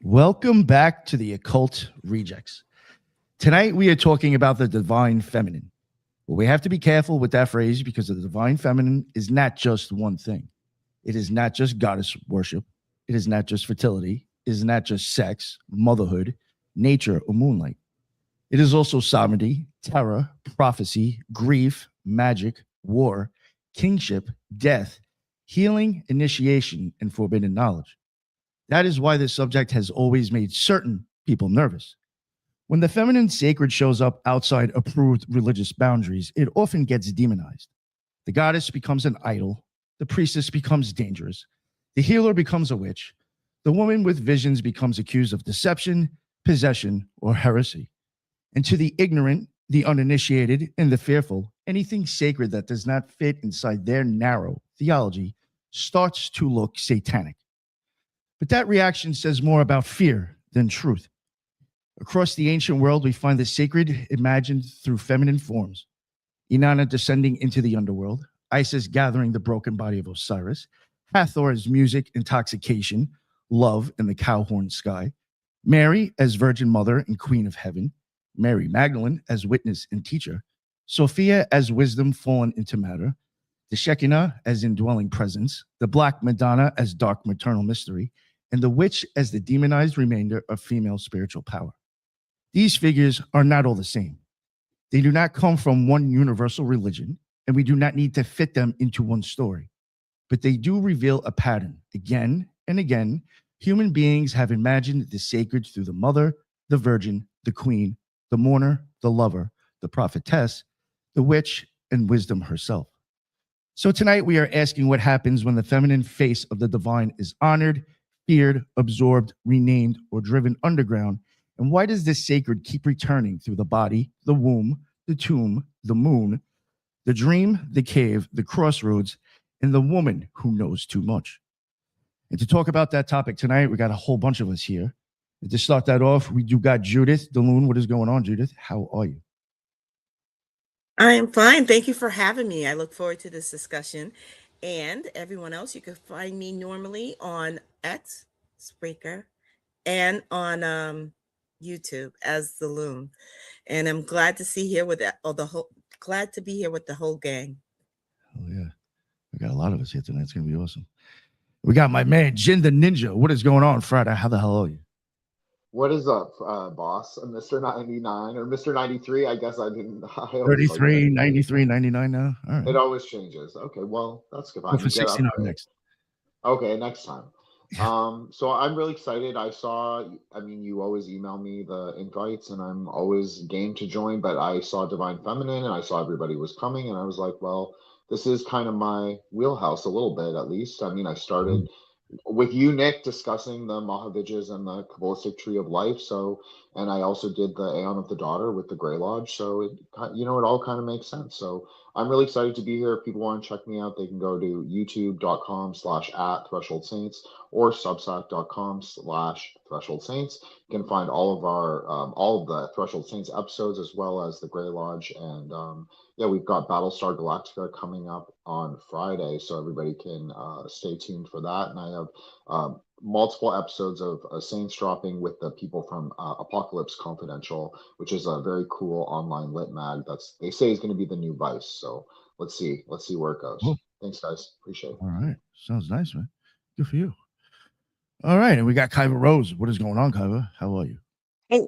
Welcome back to the Occult Rejects. Tonight we are talking about the divine feminine. But we have to be careful with that phrase because the divine feminine is not just one thing. It is not just goddess worship. It is not just fertility. It is not just sex, motherhood, nature, or moonlight. It is also sovereignty, terror, prophecy, grief, magic, war, kingship, death, healing, initiation, and forbidden knowledge. That is why this subject has always made certain people nervous. When the feminine sacred shows up outside approved religious boundaries, it often gets demonized. The goddess becomes an idol, the priestess becomes dangerous, the healer becomes a witch, the woman with visions becomes accused of deception, possession, or heresy. And to the ignorant, the uninitiated, and the fearful, anything sacred that does not fit inside their narrow theology starts to look satanic. But that reaction says more about fear than truth. Across the ancient world, we find the sacred imagined through feminine forms. Inanna descending into the underworld, Isis gathering the broken body of Osiris, Hathor as music, intoxication, love in the cow-horned sky, Mary as Virgin Mother and Queen of Heaven, Mary Magdalene as witness and teacher, Sophia as wisdom fallen into matter, the Shekinah as indwelling presence, the Black Madonna as dark maternal mystery, and the witch as the demonized remainder of female spiritual power. These figures are not all the same. They do not come from one universal religion, and we do not need to fit them into one story. But they do reveal a pattern. Again and again, human beings have imagined the sacred through the mother, the virgin, the queen, the mourner, the lover, the prophetess, the witch, and wisdom herself. So tonight we are asking what happens when the feminine face of the divine is honored, feared, absorbed, renamed, or driven underground. And why does this sacred keep returning through the body, the womb, the tomb, the moon, the dream, the cave, the crossroads, and the woman who knows too much? And to talk about that topic tonight, we got a whole bunch of us here. And to start that off, we do got Judith DeLune. What is going on, Judith? How are you? I am fine. Thank you for having me. I look forward to this discussion. And everyone else, you can find me normally on X, Spreaker, and on YouTube as the Loon. And I'm glad to see here with glad to be here with the whole gang. Oh yeah, we got a lot of us here tonight. It's gonna be awesome. We got my man Jin the Ninja. What is going on, Friday? How the hell are you? What is up, boss? Mr. 99 or Mr. 93? I guess I didn't. I always like 33, that. 93, 99 now. All right. It always changes. Okay, well, that's good. Go I for mean, get 69 upgrade. next. Okay, next time. So I'm really excited. I mean, you always email me the invites, and I'm always game to join. But I saw Divine Feminine, and I saw everybody was coming, and I was like, well, this is kind of my wheelhouse a little bit, at least. I mean, I started with you, Nick, discussing the Mahavijays and the Kabbalistic Tree of Life. So, and I also did the Aeon of the Daughter with the Grey Lodge. So, it all kind of makes sense. So, I'm really excited to be here. If people want to check me out, they can go to youtube.com/at Threshold Saints or substack.com/Threshold Saints. You can find all of the Threshold Saints episodes as well as the Grey Lodge. And yeah, we've got Battlestar Galactica coming up on Friday, so everybody can stay tuned for that. And I have multiple episodes of Saints dropping with the people from Apocalypse Confidential, which is a very cool online lit mag. They say is going to be the new Vice. So let's see where it goes. Cool. Thanks, guys. Appreciate it. All right. Sounds nice, man. Good for you. All right. And we got Kyva Rose. What is going on, Kyva? How are you? Hey,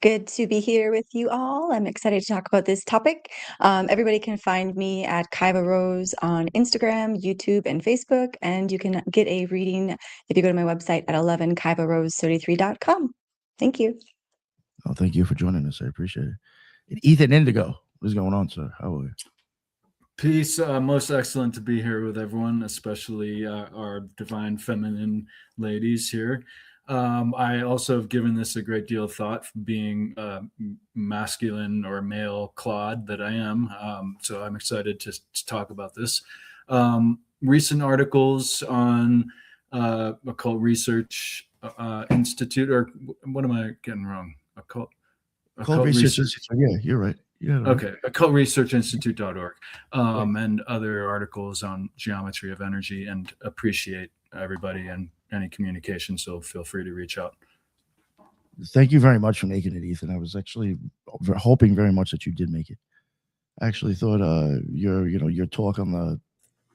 good to be here with you all. I'm excited to talk about this topic. Everybody can find me at Kyva Rose on Instagram, YouTube, and Facebook. And you can get a reading if you go to my website at 11kyvarose33.com. Thank you. Oh, thank you for joining us. I appreciate it. And Ethan Indigo. What is going on, sir? How are you? Peace. Most excellent to be here with everyone, especially our divine feminine ladies here. I also have given this a great deal of thought, being masculine or male Claude that I am. So I'm excited to talk about this. Recent articles on Occult Research Institute, or what am I getting wrong? Occult Research Institute. Yeah, you're right. Yeah. Okay, occultresearchinstitute.org, and other articles on geometry of energy, and appreciate everybody and any communication. So feel free to reach out. Thank you very much for making it, Ethan. I was actually hoping very much that you did make it. I actually thought your talk on the,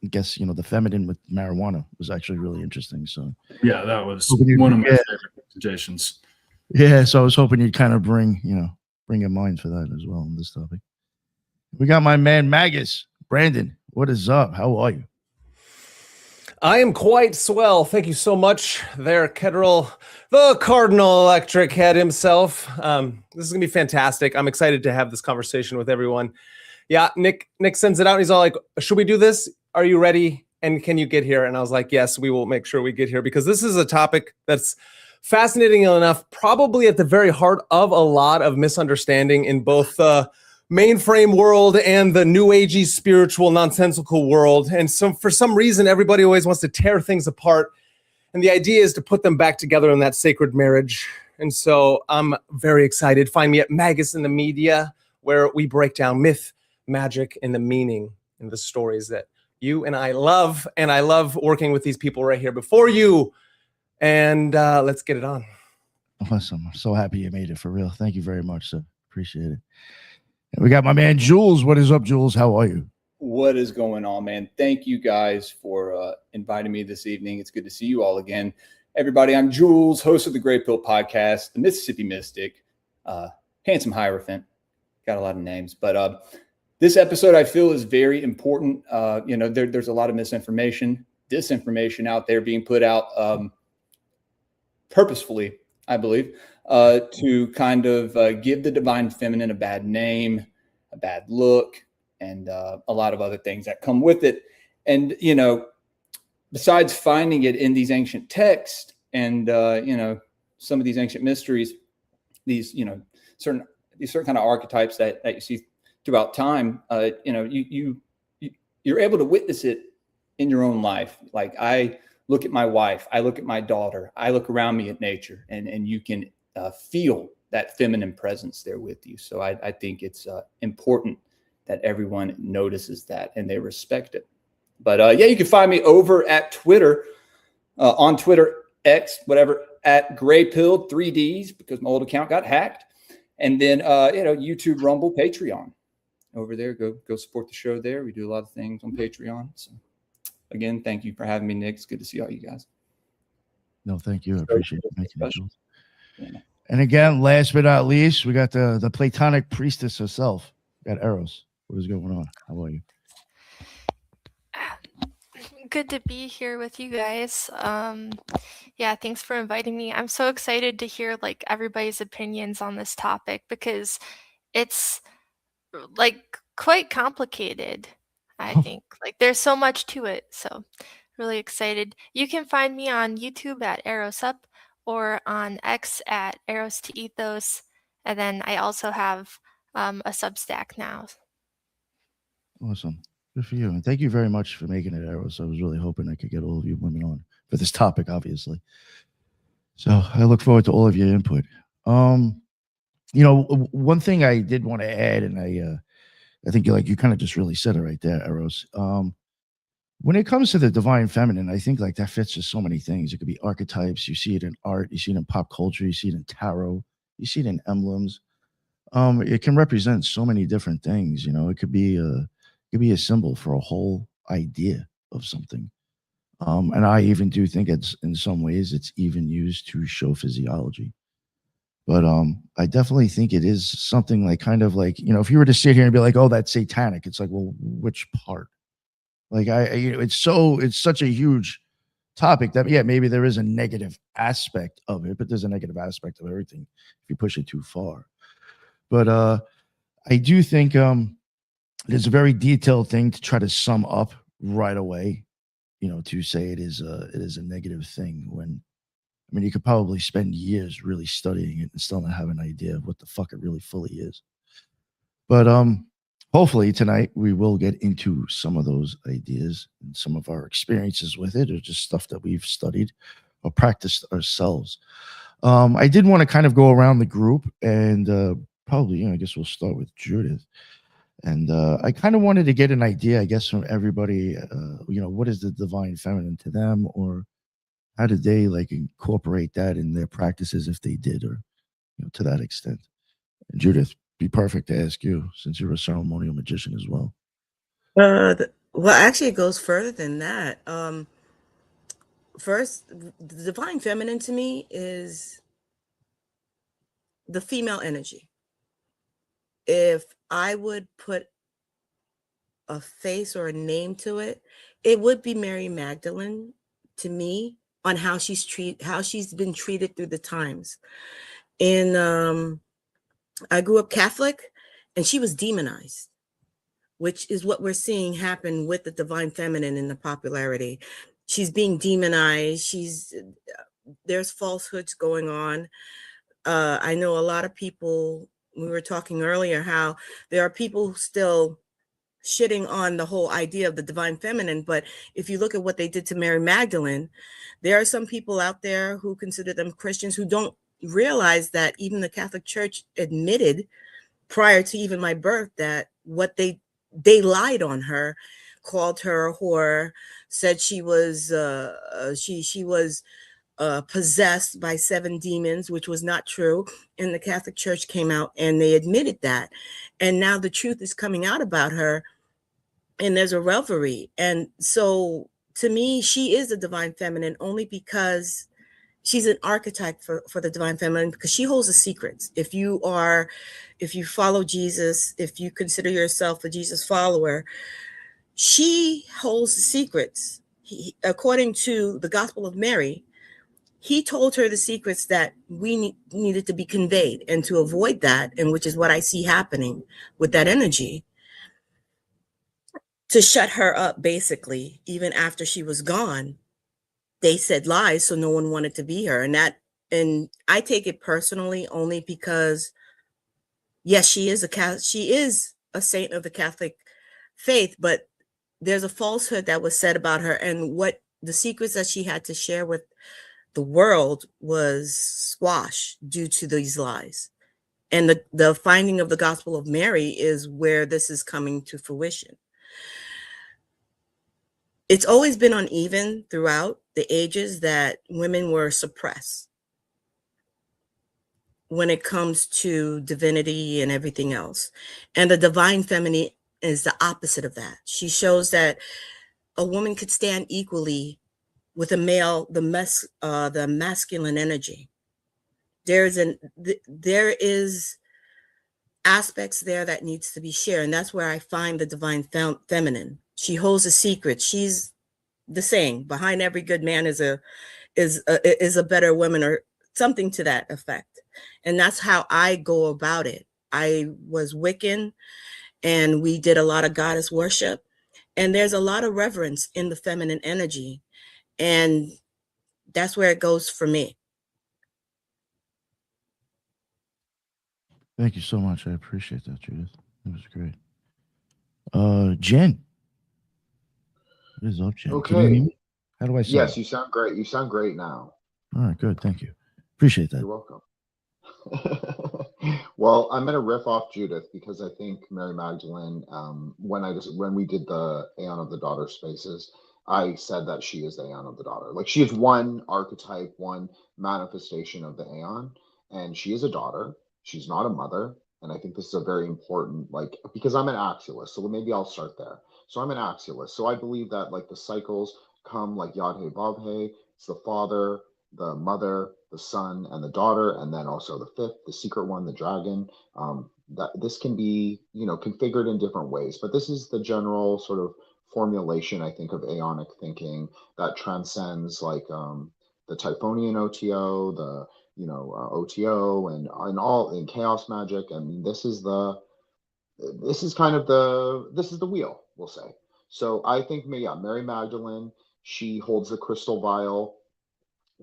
I guess, the feminine with marijuana was actually really interesting. So Yeah, that was hoping you- one of my yeah. favorite presentations. Yeah, so I was hoping you'd kind of bring in mind for that as well on this topic. We got my man Magus. Brandon, what is up? How are you? I am quite swell. Thank you so much there, Ketterl, the Cardinal Electric Head himself. This is going to be fantastic. I'm excited to have this conversation with everyone. Yeah, Nick sends it out and he's all like, should we do this? Are you ready? And can you get here? And I was like, yes, we will make sure we get here, because this is a topic that's fascinating enough, probably at the very heart of a lot of misunderstanding in both the mainframe world and the new agey spiritual nonsensical world. And so for some reason, everybody always wants to tear things apart. And the idea is to put them back together in that sacred marriage. And so I'm very excited. Find me at Magus in the Media, where we break down myth, magic, and the meaning and the stories that you and I love. And I love working with these people right here before you. And let's get it on. Awesome. I'm so happy you made it, for real. Thank you very much, sir. Appreciate it. And we got my man Jules. What is up, Jules? How are you? What is going on, man? Thank you guys for inviting me this evening. It's good to see you all again. Everybody, I'm Jules, host of the Great Pill Podcast, the Mississippi Mystic, Handsome Hierophant. Got a lot of names. But this episode, I feel, is very important. There's a lot of misinformation, disinformation out there being put out purposefully, I believe, to kind of give the divine feminine a bad name, a bad look, and a lot of other things that come with it. And, besides finding it in these ancient texts and, some of these ancient mysteries, these, certain kind of archetypes that you see throughout time, you're able to witness it in your own life. Like, I look at my wife, I look at my daughter, I look around me at nature, and you can feel that feminine presence there with you. So I think it's important that everyone notices that and they respect it. But you can find me over at Twitter, on Twitter, X, whatever, at Graypilled 3Ds, because my old account got hacked. And then, YouTube, Rumble, Patreon. Over there, go support the show there. We do a lot of things on Patreon. So again, thank you for having me, Nick. It's good to see all you guys. No, thank you. I appreciate you making it, Jules. Yeah. And again, last but not least, we got the Platonic priestess herself. We got Eros. What is going on? How are you? Good to be here with you guys. Thanks for inviting me. I'm so excited to hear everybody's opinions on this topic, because it's quite complicated. I think there's so much to it. So really excited. You can find me on YouTube at Eros Up, or on X at Eros to Ethos. And then I also have a Substack now. Awesome. Good for you. And thank you very much for making it, Eros. I was really hoping I could get all of you women on for this topic, obviously. So I look forward to all of your input. One thing I did want to add, and I think you kind of just really said it right there, Eros. When it comes to the divine feminine, I think that fits just so many things. It could be archetypes. You see it in art. You see it in pop culture. You see it in tarot. You see it in emblems. It can represent so many different things. It could be a symbol for a whole idea of something. And I even do think it's, in some ways, it's even used to show physiology. But I definitely think it is something if you were to sit here and be like, oh, that's satanic, it's like, well, which part? It's such a huge topic that, maybe there is a negative aspect of it, but there's a negative aspect of everything if you push it too far. But I do think it's a very detailed thing to try to sum up right away, to say it is a negative thing, when, you could probably spend years really studying it and still not have an idea of what the fuck it really fully is. But hopefully tonight we will get into some of those ideas and some of our experiences with it, or just stuff that we've studied or practiced ourselves. I did want to kind of go around the group and probably, I guess we'll start with Judith. And I kind of wanted to get an idea, I guess, from everybody, what is the divine feminine to them, or how did they incorporate that in their practices, if they did, or to that extent. And Judith, be perfect to ask you, since you're a ceremonial magician as well. Well, actually, it goes further than that. First, the divine feminine to me is the female energy. If I would put a face or a name to it, it would be Mary Magdalene to me, on how she's been treated through the times. And I grew up Catholic, and she was demonized, which is what we're seeing happen with the divine feminine in the popularity. She's being demonized. There's falsehoods going on. I know a lot of people, we were talking earlier, how there are people still shitting on the whole idea of the divine feminine. But if you look at what they did to Mary Magdalene, there are some people out there who consider them Christians who don't realize that even the Catholic Church admitted prior to even my birth that what they lied on her, called her a whore, said she was possessed by 7 demons, which was not true. And the Catholic Church came out and they admitted that. And now the truth is coming out about her, and there's a revelry. And so to me, she is the divine feminine only because she's an archetype for the divine feminine, because she holds the secrets. If you follow Jesus, if you consider yourself a Jesus follower, she holds the secrets. According to the Gospel of Mary, he told her the secrets that needed to be conveyed, and to avoid that, and which is what I see happening with that energy, to shut her up, basically, even after she was gone. They said lies, so no one wanted to be her. And I take it personally only because, yes, she is a saint of the Catholic faith, but there's a falsehood that was said about her, and what the secrets that she had to share with the world was squashed due to these lies. And the finding of the Gospel of Mary is where this is coming to fruition. It's always been uneven throughout the ages that women were suppressed when it comes to divinity and everything else. And the divine feminine is the opposite of that. She shows that a woman could stand equally with a male, the masculine energy. There is aspects there that needs to be shared, and that's where I find the divine feminine. She holds a secret. She's the saying, behind every good man is a better woman, or something to that effect. And that's how I go about it. I was Wiccan, and we did a lot of goddess worship, and there's a lot of reverence in the feminine energy, and that's where it goes for me. Thank you so much. I appreciate that, Judith. It was great. Jen. What is up, Jen? Can you hear Okay. me? How do I sound? Yes, you sound great. You sound great now. All right, good. Thank you. Appreciate that. You're welcome. Well, I'm gonna riff off Judith because I think Mary Magdalene, when we did the Aeon of the Daughter spaces, I said that she is the Aeon of the Daughter. Like, she is one archetype, one manifestation of the Aeon, and she is a daughter. She's not a mother. And I think this is a very important, like, because I'm an axialist, so maybe I'll start there. So I'm an axialist. So I believe that, like, the cycles come like Yod He Vav He. It's the father, the mother, the son, and the daughter, and then also the fifth, the secret one, the dragon. That this can be, configured in different ways, but this is the general sort of formulation, I think, of Aeonic thinking that transcends, like, the Typhonian OTO, the OTO, and all in chaos magic. I mean, this is the wheel, we'll say. So I think, Mary Magdalene, she holds the crystal vial.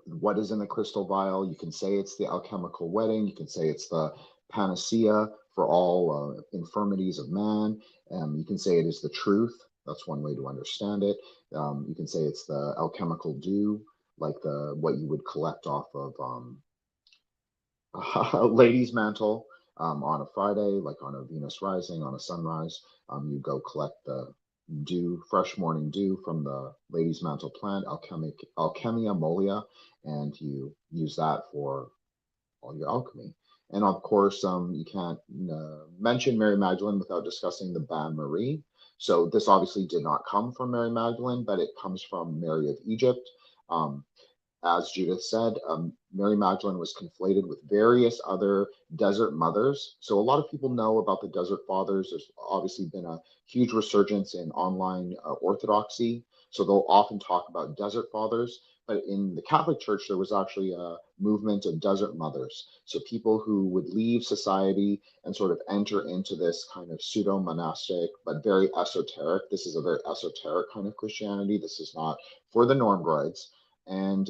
What is in the crystal vial? You can say it's the alchemical wedding. You can say it's the panacea for all infirmities of man. You can say it is the truth. That's one way to understand it. You can say it's the alchemical dew, like what you would collect off of a lady's mantle on a Friday, like on a Venus rising, on a sunrise. You go collect the dew, fresh morning dew from the lady's mantle plant, Alchemia mollia, and you use that for all your alchemy. And of course, you can't mention Mary Magdalene without discussing the Bain Marie. So this obviously did not come from Mary Magdalene, but it comes from Mary of Egypt. As Judith said, Mary Magdalene was conflated with various other desert mothers. So a lot of people know about the desert fathers. There's obviously been a huge resurgence in online orthodoxy. So they'll often talk about desert fathers. But in the Catholic Church, there was actually a movement of desert mothers. So people who would leave society and sort of enter into this kind of pseudo-monastic, but very esoteric. This is a very esoteric kind of Christianity. This is not for the Normgroids. And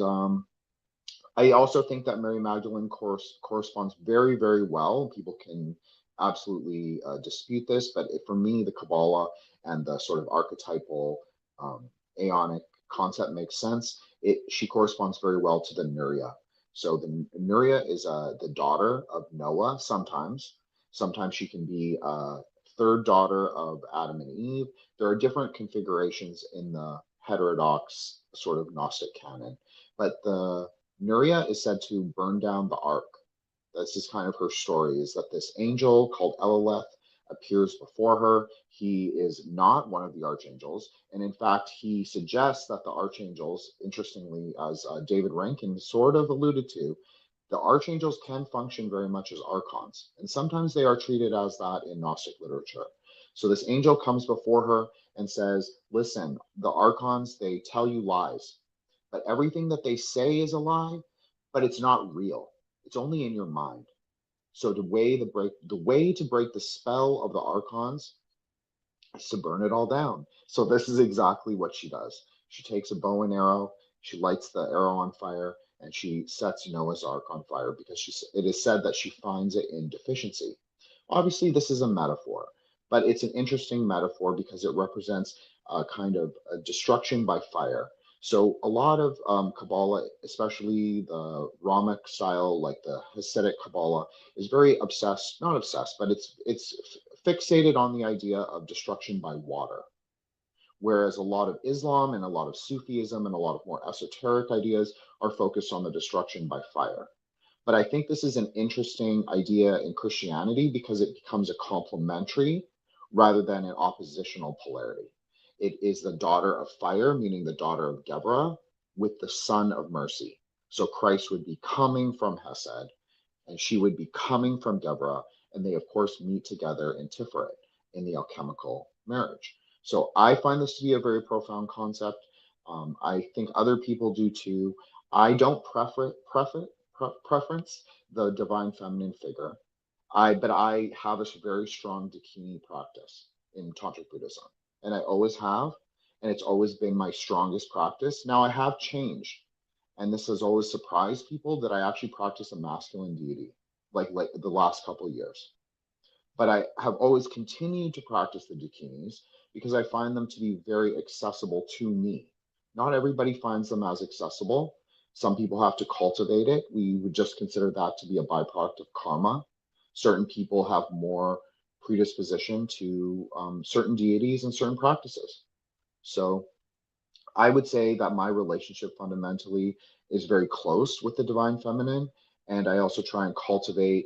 I also think that Mary Magdalene corresponds very, very well. People can absolutely dispute this, but for me, the Kabbalah and the sort of archetypal aeonic concept makes sense. She corresponds very well to the Nuria. So the Nuria is the daughter of Noah sometimes. Sometimes she can be a third daughter of Adam and Eve. There are different configurations in the heterodox sort of Gnostic canon. But the Nuria is said to burn down the ark. This is kind of her story, is that this angel called Eleleth appears before her. He is not one of the archangels. And in fact, he suggests that the archangels, interestingly, as David Rankin sort of alluded to, the archangels can function very much as archons. And sometimes they are treated as that in Gnostic literature. So this angel comes before her and says, listen, the archons, they tell you lies, but everything that they say is a lie, but it's not real. It's only in your mind. So the way to break the spell of the archons is to burn it all down. So this is exactly what she does. She takes a bow and arrow, she lights the arrow on fire, and she sets Noah's Ark on fire because it is said that she finds it in deficiency. Obviously, this is a metaphor, but it's an interesting metaphor because it represents a kind of a destruction by fire. So a lot of Kabbalah, especially the Ramic style, like the Hasidic Kabbalah, is very not obsessed, but it's fixated on the idea of destruction by water. Whereas a lot of Islam and a lot of Sufism and a lot of more esoteric ideas are focused on the destruction by fire. But I think this is an interesting idea in Christianity because it becomes a complementary rather than an oppositional polarity. It is the daughter of fire, meaning the daughter of Deborah, with the son of mercy. So Christ would be coming from Hesed, and she would be coming from Deborah, and they, of course, meet together in Tiferet in the alchemical marriage. So I find this to be a very profound concept. I think other people do too. I don't preference the divine feminine figure. But I have a very strong Dakini practice in Tantric Buddhism. And I always have, and it's always been my strongest practice. Now I have changed, and this has always surprised people that I actually practice a masculine deity, like the last couple of years. But I have always continued to practice the Dakinis because I find them to be very accessible to me. Not everybody finds them as accessible. Some people have to cultivate it. We would just consider that to be a byproduct of karma. Certain people have more predisposition to certain deities and certain practices. So I would say that my relationship fundamentally is very close with the divine feminine. And I also try and cultivate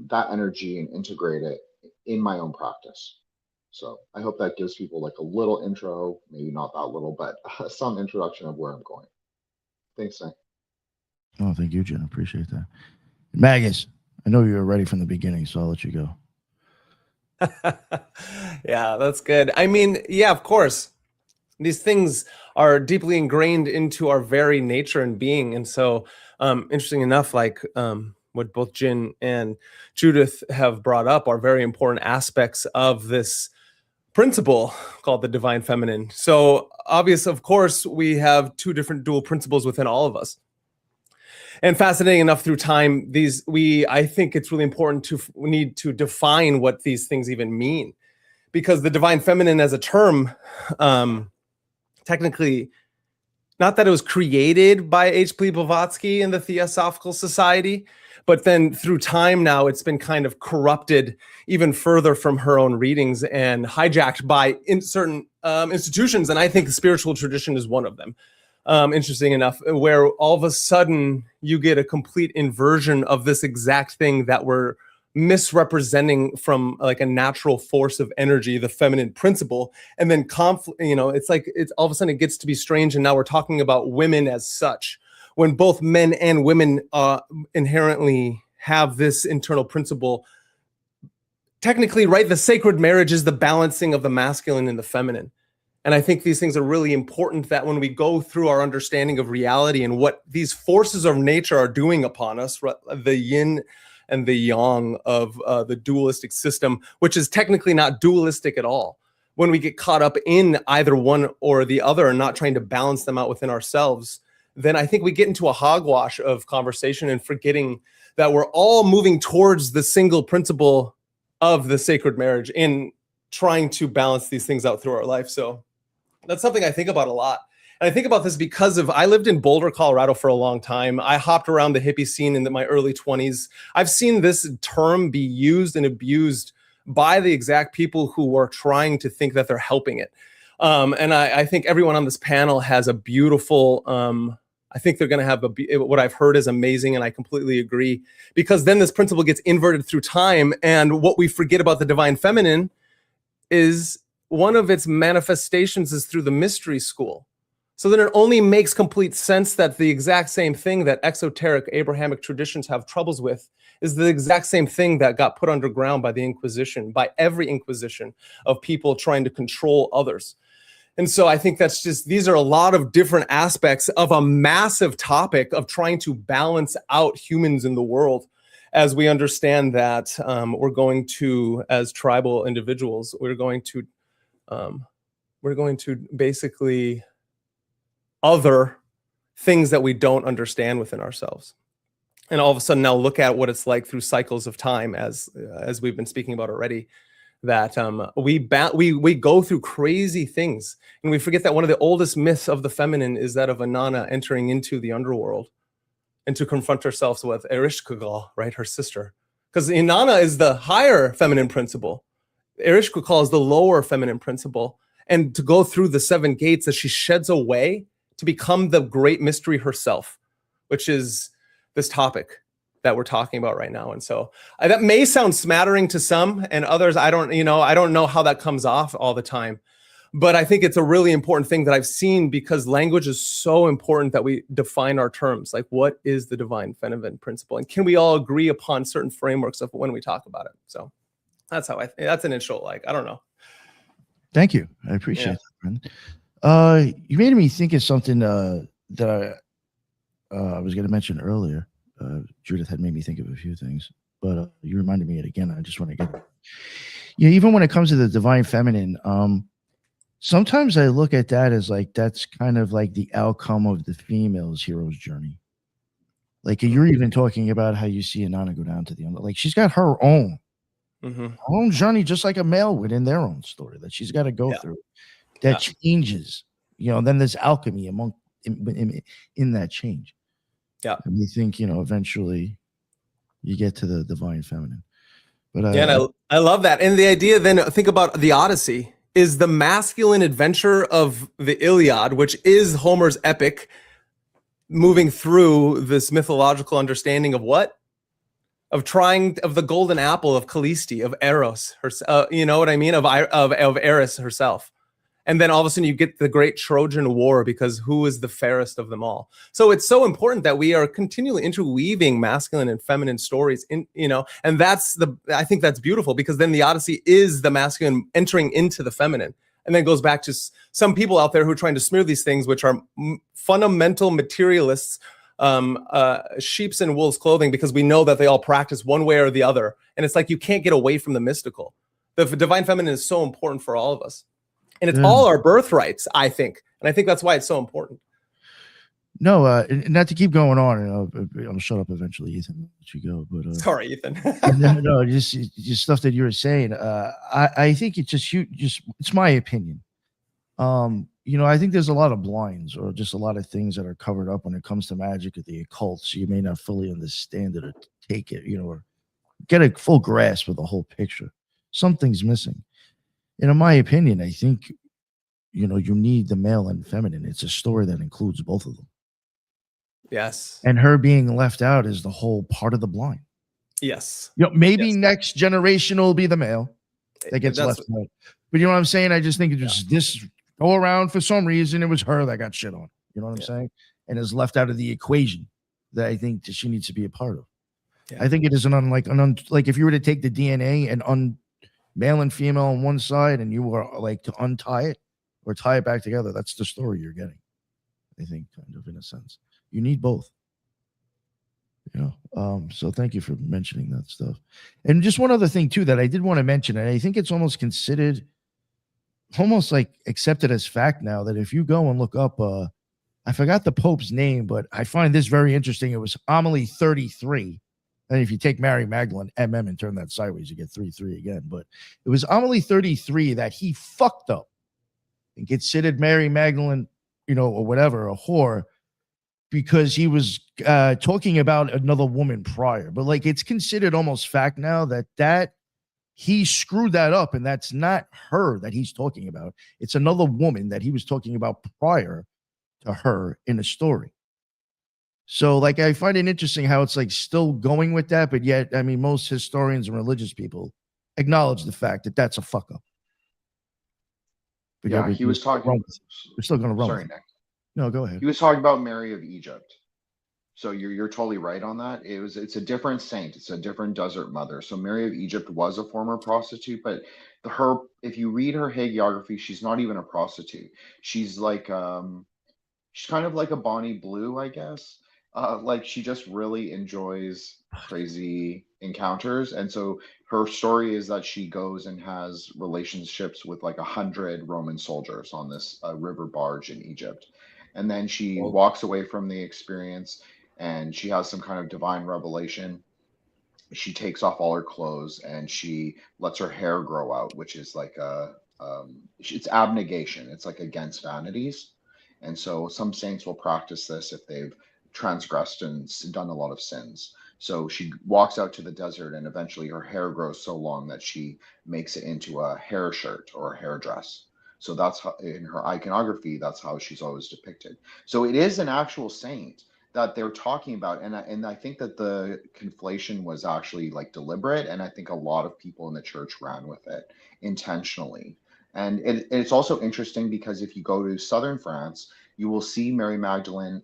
that energy and integrate it in my own practice. So I hope that gives people like a little intro, maybe not that little, but some introduction of where I'm going. Thanks, Nick. Oh, thank you, Jen. I appreciate that. Magus, I know you were ready from the beginning, so I'll let you go. Yeah, that's good. I mean, yeah, of course. These things are deeply ingrained into our very nature and being. And so, interesting enough, like what both Jen and Judith have brought up are very important aspects of this principle called the divine feminine. So obvious, of course, we have two different dual principles within all of us. And fascinating enough, through time, I think it's really important we need to define what these things even mean, because the divine feminine as a term, technically, not that it was created by H.P. Blavatsky in the Theosophical Society, but then through time now it's been kind of corrupted even further from her own readings and hijacked by certain institutions, and I think the spiritual tradition is one of them. interesting enough, where all of a sudden you get a complete inversion of this exact thing that we're misrepresenting from like a natural force of energy, the feminine principle, and then it's like it's all of a sudden it gets to be strange, and now we're talking about women as such, when both men and women inherently have this internal principle. Technically, right, the sacred marriage is the balancing of the masculine and the feminine. And I think these things are really important, that when we go through our understanding of reality and what these forces of nature are doing upon us, the yin and the yang of the dualistic system, which is technically not dualistic at all. When we get caught up in either one or the other and not trying to balance them out within ourselves, then I think we get into a hogwash of conversation and forgetting that we're all moving towards the single principle of the sacred marriage in trying to balance these things out through our life. So that's something I think about a lot. And I think about this because I lived in Boulder, Colorado for a long time. I hopped around the hippie scene in my early 20s. I've seen this term be used and abused by the exact people who are trying to think that they're helping it. And I think everyone on this panel has a beautiful, I think they're going to have what I've heard is amazing, and I completely agree, because then this principle gets inverted through time, and what we forget about the divine feminine is one of its manifestations is through the mystery school. So then it only makes complete sense that the exact same thing that exoteric Abrahamic traditions have troubles with is the exact same thing that got put underground by the Inquisition, by every Inquisition, of people trying to control others. And so I think these are a lot of different aspects of a massive topic of trying to balance out humans in the world, as we understand that we're going to, as tribal individuals, we're going to basically other things that we don't understand within ourselves. And all of a sudden now look at what it's like through cycles of time, as we've been speaking about already, that we go through crazy things, and we forget that one of the oldest myths of the feminine is that of Inanna entering into the underworld and to confront herself with Ereshkigal, right, her sister, because Inanna is the higher feminine principle, Ereshkigal is the lower feminine principle, and to go through the 7 gates as she sheds away to become the great mystery herself, which is this topic that we're talking about right now. And so that may sound smattering to some, and others, I don't know how that comes off all the time, but I think it's a really important thing that I've seen, because language is so important that we define our terms. Like, what is the divine feminine principle? And can we all agree upon certain frameworks of when we talk about it? So that's how that's an intro. Like, I don't know. Thank you. I appreciate that, Brendan. You made me think of something that I was going to mention earlier. Judith had made me think of a few things, but you reminded me of it again. I just want to get it. Yeah, even when it comes to the divine feminine, sometimes I look at that as like that's kind of like the outcome of the female's hero's journey. Like, you're even talking about how you see Inanna go down to the like she's got her own journey, just like a male would in their own story that she's got to go through. That changes, then there's alchemy in that change. Yeah, and we think, eventually you get to the divine feminine. But and I love that. And the idea, then, think about the Odyssey, is the masculine adventure of the Iliad, which is Homer's epic, moving through this mythological understanding of what? Of the golden apple of Callisti, of Eros, you know what I mean? Of Eris herself. And then all of a sudden you get the great Trojan War, because who is the fairest of them all? So it's so important that we are continually interweaving masculine and feminine stories and I think that's beautiful, because then the Odyssey is the masculine entering into the feminine. And then it goes back to some people out there who are trying to smear these things, which are fundamental materialists, sheep's and wolves clothing, because we know that they all practice one way or the other. And it's like, you can't get away from the mystical. The divine feminine is so important for all of us. And it's all our birthrights, I think. And I think that's why it's so important. No, not to keep going on, and I'll shut up eventually, Ethan. Let you go. But sorry, Ethan. no, just stuff that you were saying. I think it's it's my opinion. I think there's a lot of blinds, or just a lot of things that are covered up when it comes to magic or the occult. So you may not fully understand it or take it, or get a full grasp of the whole picture. Something's missing. And in my opinion, I think you need the male and feminine. It's a story that includes both of them. Yes. And her being left out is the whole part of the blind. Yes. Maybe Yes. next generation will be the male that gets That's- left out. But you know what I'm saying? I just think it just this go around for some reason. It was her that got shit on. You know what I'm saying? And is left out of the equation that I think that she needs to be a part of. Yeah. I think it is like if you were to take the DNA and male and female on one side and you were like to untie it or tie it back together, that's the story you're getting. I think kind of in a sense. You need both. So thank you for mentioning that stuff. And just one other thing too that I did want to mention, and I think it's almost considered almost like accepted as fact now, that if you go and look up I forgot the Pope's name, but I find this very interesting. It was homily 33. And if you take Mary Magdalene, MM, and turn that sideways, you get 33 again. But it was homily 33 that he fucked up and considered Mary Magdalene, or whatever, a whore, because he was talking about another woman prior. But like it's considered almost fact now that he screwed that up, and that's not her that he's talking about. It's another woman that he was talking about prior to her in a story. So like I find it interesting how it's like still going with that, but yet I mean most historians and religious people acknowledge the fact that that's a fuck up. But Yeah, he was talking. We're still going to run. Sorry, Nick. No, go ahead. He was talking about Mary of Egypt. So you're totally right on that. It's a different saint. It's a different desert mother. So Mary of Egypt was a former prostitute, but if you read her hagiography, she's not even a prostitute. She's like she's kind of like a Bonnie Blue, I guess. Like she just really enjoys crazy encounters, and so her story is that she goes and has relationships with like 100 Roman soldiers on this river barge in Egypt, and then she walks away from the experience, and she has some kind of divine revelation. She takes off all her clothes and she lets her hair grow out, which is like it's abnegation. It's like against vanities. And so some saints will practice this if they've transgressed and done a lot of sins. So she walks out to the desert and eventually her hair grows so long that she makes it into a hair shirt or a hair dress. So that's how, in her iconography, that's how she's always depicted. So it is an actual saint that they're talking about, and I think that the conflation was actually like deliberate, and I think a lot of people in the church ran with it intentionally. And it's also interesting because if you go to southern France, you will see Mary Magdalene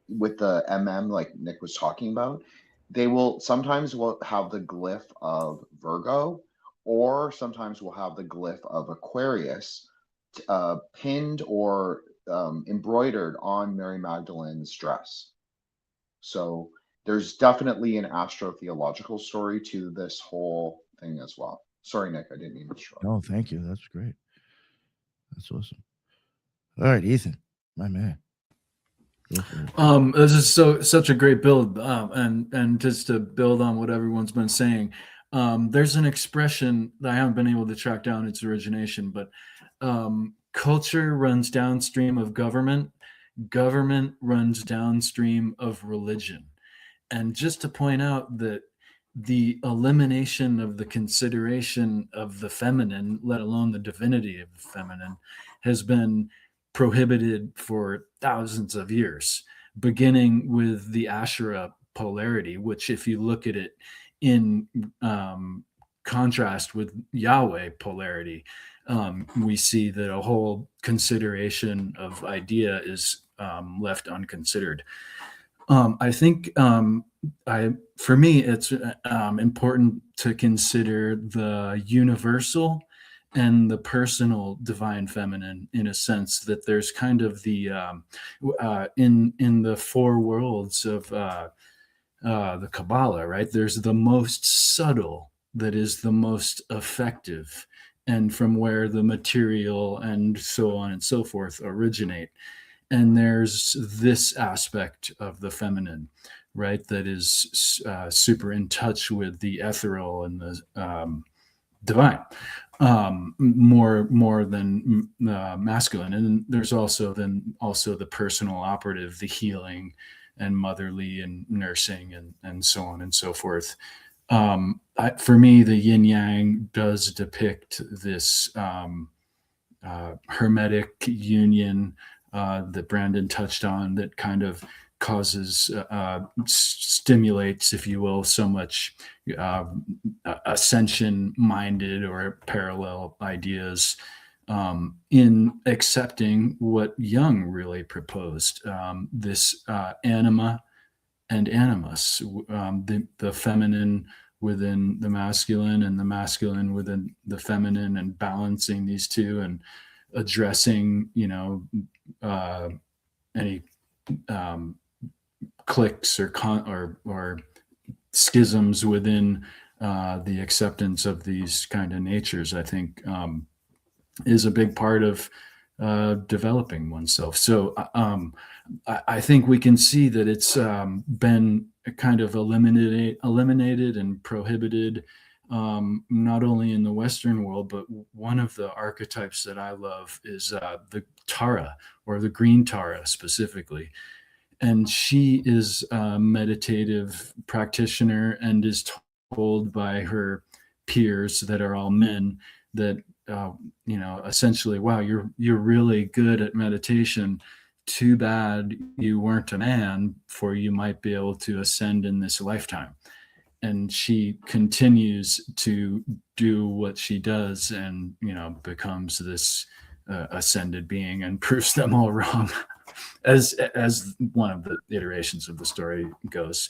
with the like Nick was talking about. They will sometimes have the glyph of Virgo, or sometimes will have the glyph of Aquarius pinned or embroidered on Mary Magdalene's dress. So there's definitely an astrotheological story to this whole thing as well. Sorry, Nick, I didn't mean to interrupt. No, thank you. That's great. That's awesome. All right, Ethan, my man. This is such a great build, and just to build on what everyone's been saying, there's an expression that I haven't been able to track down its origination, but culture runs downstream of government, government runs downstream of religion. And just to point out that the elimination of the consideration of the feminine, let alone the divinity of the feminine, has been prohibited for thousands of years, beginning with the Asherah polarity, which if you look at it in contrast with Yahweh polarity, we see that a whole consideration of idea is left unconsidered. I think for me, it's important to consider the universal and the personal divine feminine, in a sense that there's kind of the in the four worlds of the Kabbalah, right? There's the most subtle that is the most effective, and from where the material and so on and so forth originate. And there's this aspect of the feminine, right, that is super in touch with the ethereal and the divine, more than masculine. And there's also the personal operative, the healing and motherly and nursing and so on and so forth. For me, the yin yang does depict this hermetic union that Brandon touched on that kind of causes, stimulates, if you will, so much ascension minded or parallel ideas in accepting what Jung really proposed, this anima and animus, the feminine within the masculine and the masculine within the feminine, and balancing these two and addressing, any cliques or schisms within the acceptance of these kind of natures, I think, is a big part of developing oneself. So I think we can see that it's been kind of eliminated and prohibited, not only in the Western world, but one of the archetypes that I love is the Tara, or the green Tara specifically. And she is a meditative practitioner and is told by her peers that are all men that, essentially, wow, you're really good at meditation. Too bad you weren't a man, for you might be able to ascend in this lifetime. And she continues to do what she does, and becomes this ascended being, and proves them all wrong, as one of the iterations of the story goes.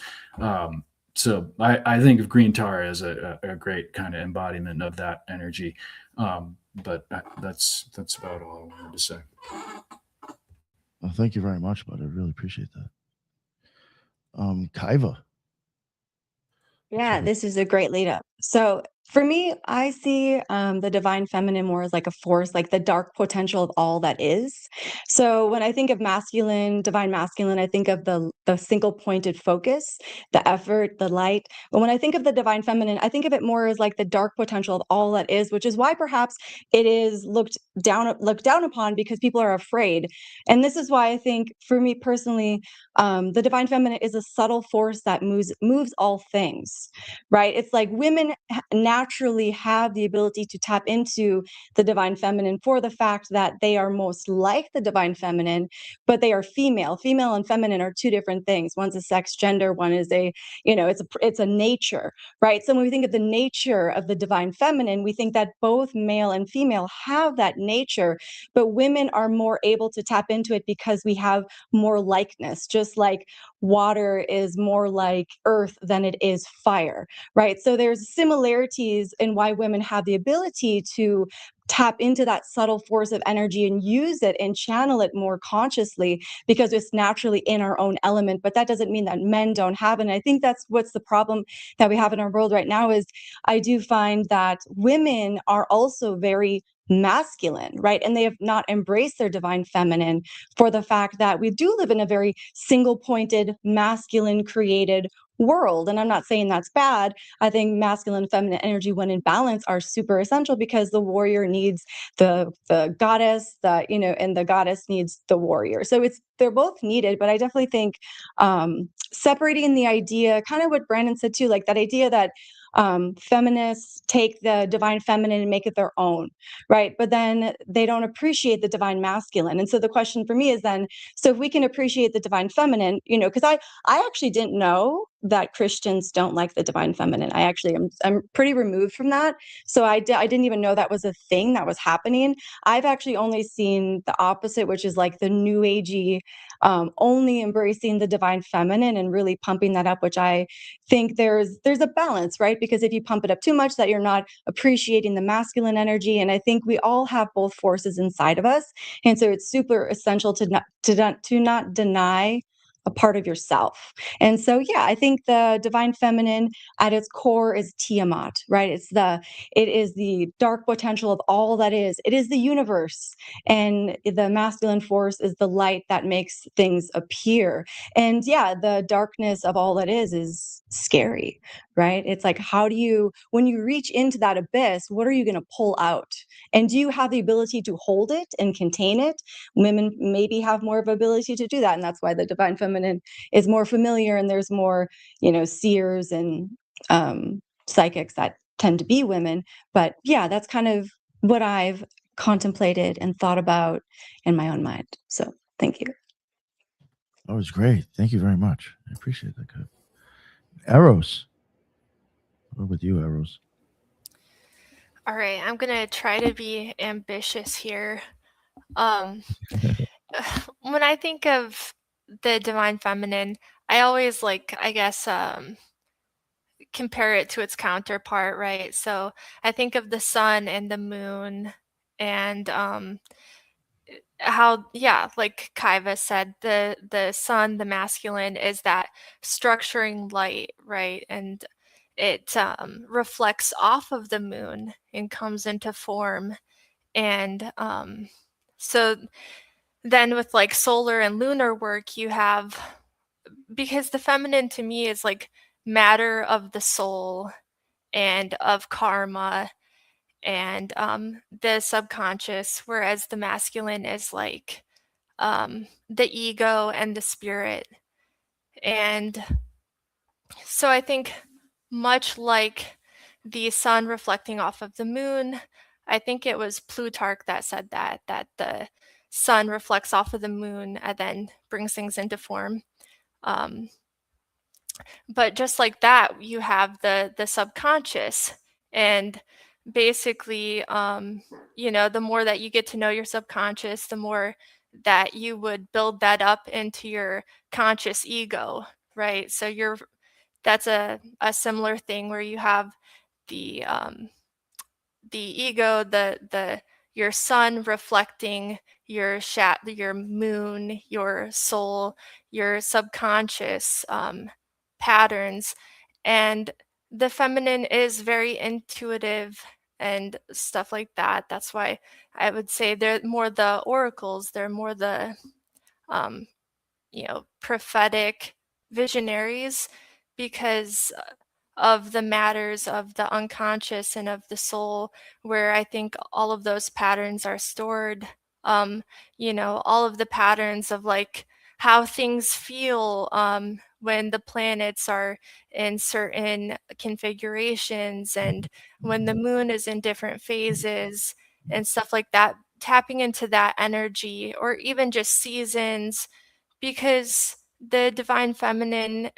So I think of Green Tara as a great kind of embodiment of that energy. But that's about all I wanted to say. Well, thank you very much, bud. I really appreciate that. Kaiva. Yeah, Sure. this is a great lead up. So for me, I see the divine feminine more as like a force, like the dark potential of all that is. So when I think of masculine, divine masculine, I think of the single pointed focus, the effort, the light. But when I think of the divine feminine, I think of it more as like the dark potential of all that is, which is why perhaps it is looked down upon, because people are afraid. And this is why I think, for me personally, the divine feminine is a subtle force that moves all things, right? It's like women naturally have the ability to tap into the divine feminine, for the fact that they are most like the divine feminine, but they are female. Female and feminine are two different things. One's a sex gender, one is it's a nature, right? So when we think of the nature of the divine feminine, we think that both male and female have that nature, but women are more able to tap into it because we have more likeness, just like water is more like earth than it is fire, right? So there's similarities in why women have the ability to tap into that subtle force of energy and use it and channel it more consciously, because it's naturally in our own element. But that doesn't mean that men don't have it. And I think that's what's the problem that we have in our world right now, is I do find that women are also very masculine, right? And they have not embraced their divine feminine, for the fact that we do live in a very single pointed, masculine created world. And I'm not saying that's bad. I think masculine and feminine energy, when in balance, are super essential, because the warrior needs the goddess, and the goddess needs the warrior. So they're both needed. But I definitely think separating the idea, kind of what Brandon said too, like that idea that feminists take the divine feminine and make it their own, right? But then they don't appreciate the divine masculine. And so the question for me is then, so if we can appreciate the divine feminine, because I actually didn't know that Christians don't like the divine feminine. I'm pretty removed from that. So I didn't even know that was a thing that was happening. I've actually only seen the opposite, which is like the new agey, only embracing the divine feminine and really pumping that up, which I think there's a balance, right? Because if you pump it up too much, that you're not appreciating the masculine energy. And I think we all have both forces inside of us. And so it's super essential to not deny a part of yourself. And so, yeah, I think the divine feminine at its core is Tiamat, right? It is the dark potential of all that is. It is the universe. And the masculine force is the light that makes things appear. And yeah, the darkness of all that is scary, right? It's like, when you reach into that abyss, what are you going to pull out? And do you have the ability to hold it and contain it? Women maybe have more of ability to do that. And that's why the divine feminine is more familiar, and there's more, seers and psychics that tend to be women. But yeah, that's kind of what I've contemplated and thought about in my own mind. So thank you. That was great. Thank you very much. I appreciate that. Good. Eros. What about you, Eros? All right, I'm gonna try to be ambitious here. Um, when I think of the divine feminine, I always I guess, compare it to its counterpart, right? So I think of the sun and the moon, and how, yeah, like Kaiva said, the sun, the masculine, is that structuring light, right? And it reflects off of the moon and comes into form. And so then with like solar and lunar work, you have, because the feminine to me is like matter of the soul and of karma and the subconscious, whereas the masculine is like the ego and the spirit. And so I think, much like the sun reflecting off of the moon, I think it was Plutarch that said that the sun reflects off of the moon and then brings things into form. Um, but just like that, you have the subconscious, and basically, the more that you get to know your subconscious, the more that you would build that up into your conscious ego, right? So that's a similar thing where you have the ego, the your sun reflecting your moon, your soul, your subconscious patterns. And the feminine is very intuitive and stuff like that. That's why I would say they're more the oracles, they're more the um, prophetic visionaries, because of the matters of the unconscious and of the soul, where I think all of those patterns are stored. Um, all of the patterns of like how things feel when the planets are in certain configurations, and when the moon is in different phases and stuff like that, tapping into that energy, or even just seasons, because the divine feminine,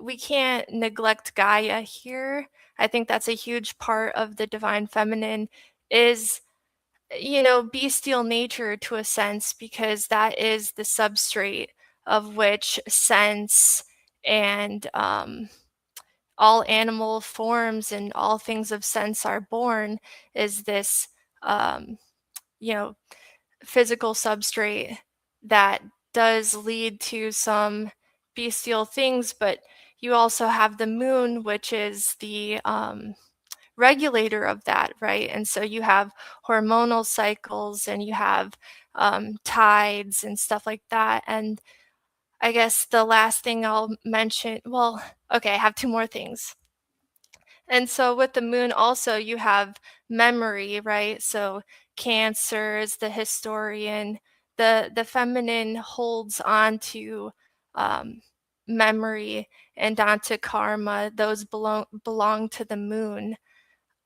we can't neglect Gaia here. I think that's a huge part of the divine feminine is, bestial nature to a sense, because that is the substrate of which sense and all animal forms and all things of sense are born, is this, um, you know, physical substrate that does lead to some bestial things. But you also have the moon, which is the regulator of that, right? And so you have hormonal cycles, and you have tides and stuff like that. And I guess the last thing I'll mention, well, okay, I have two more things. And so with the moon also, you have memory, right? So Cancer is the historian. The feminine holds on to um, memory and onto karma. Those belong to the moon.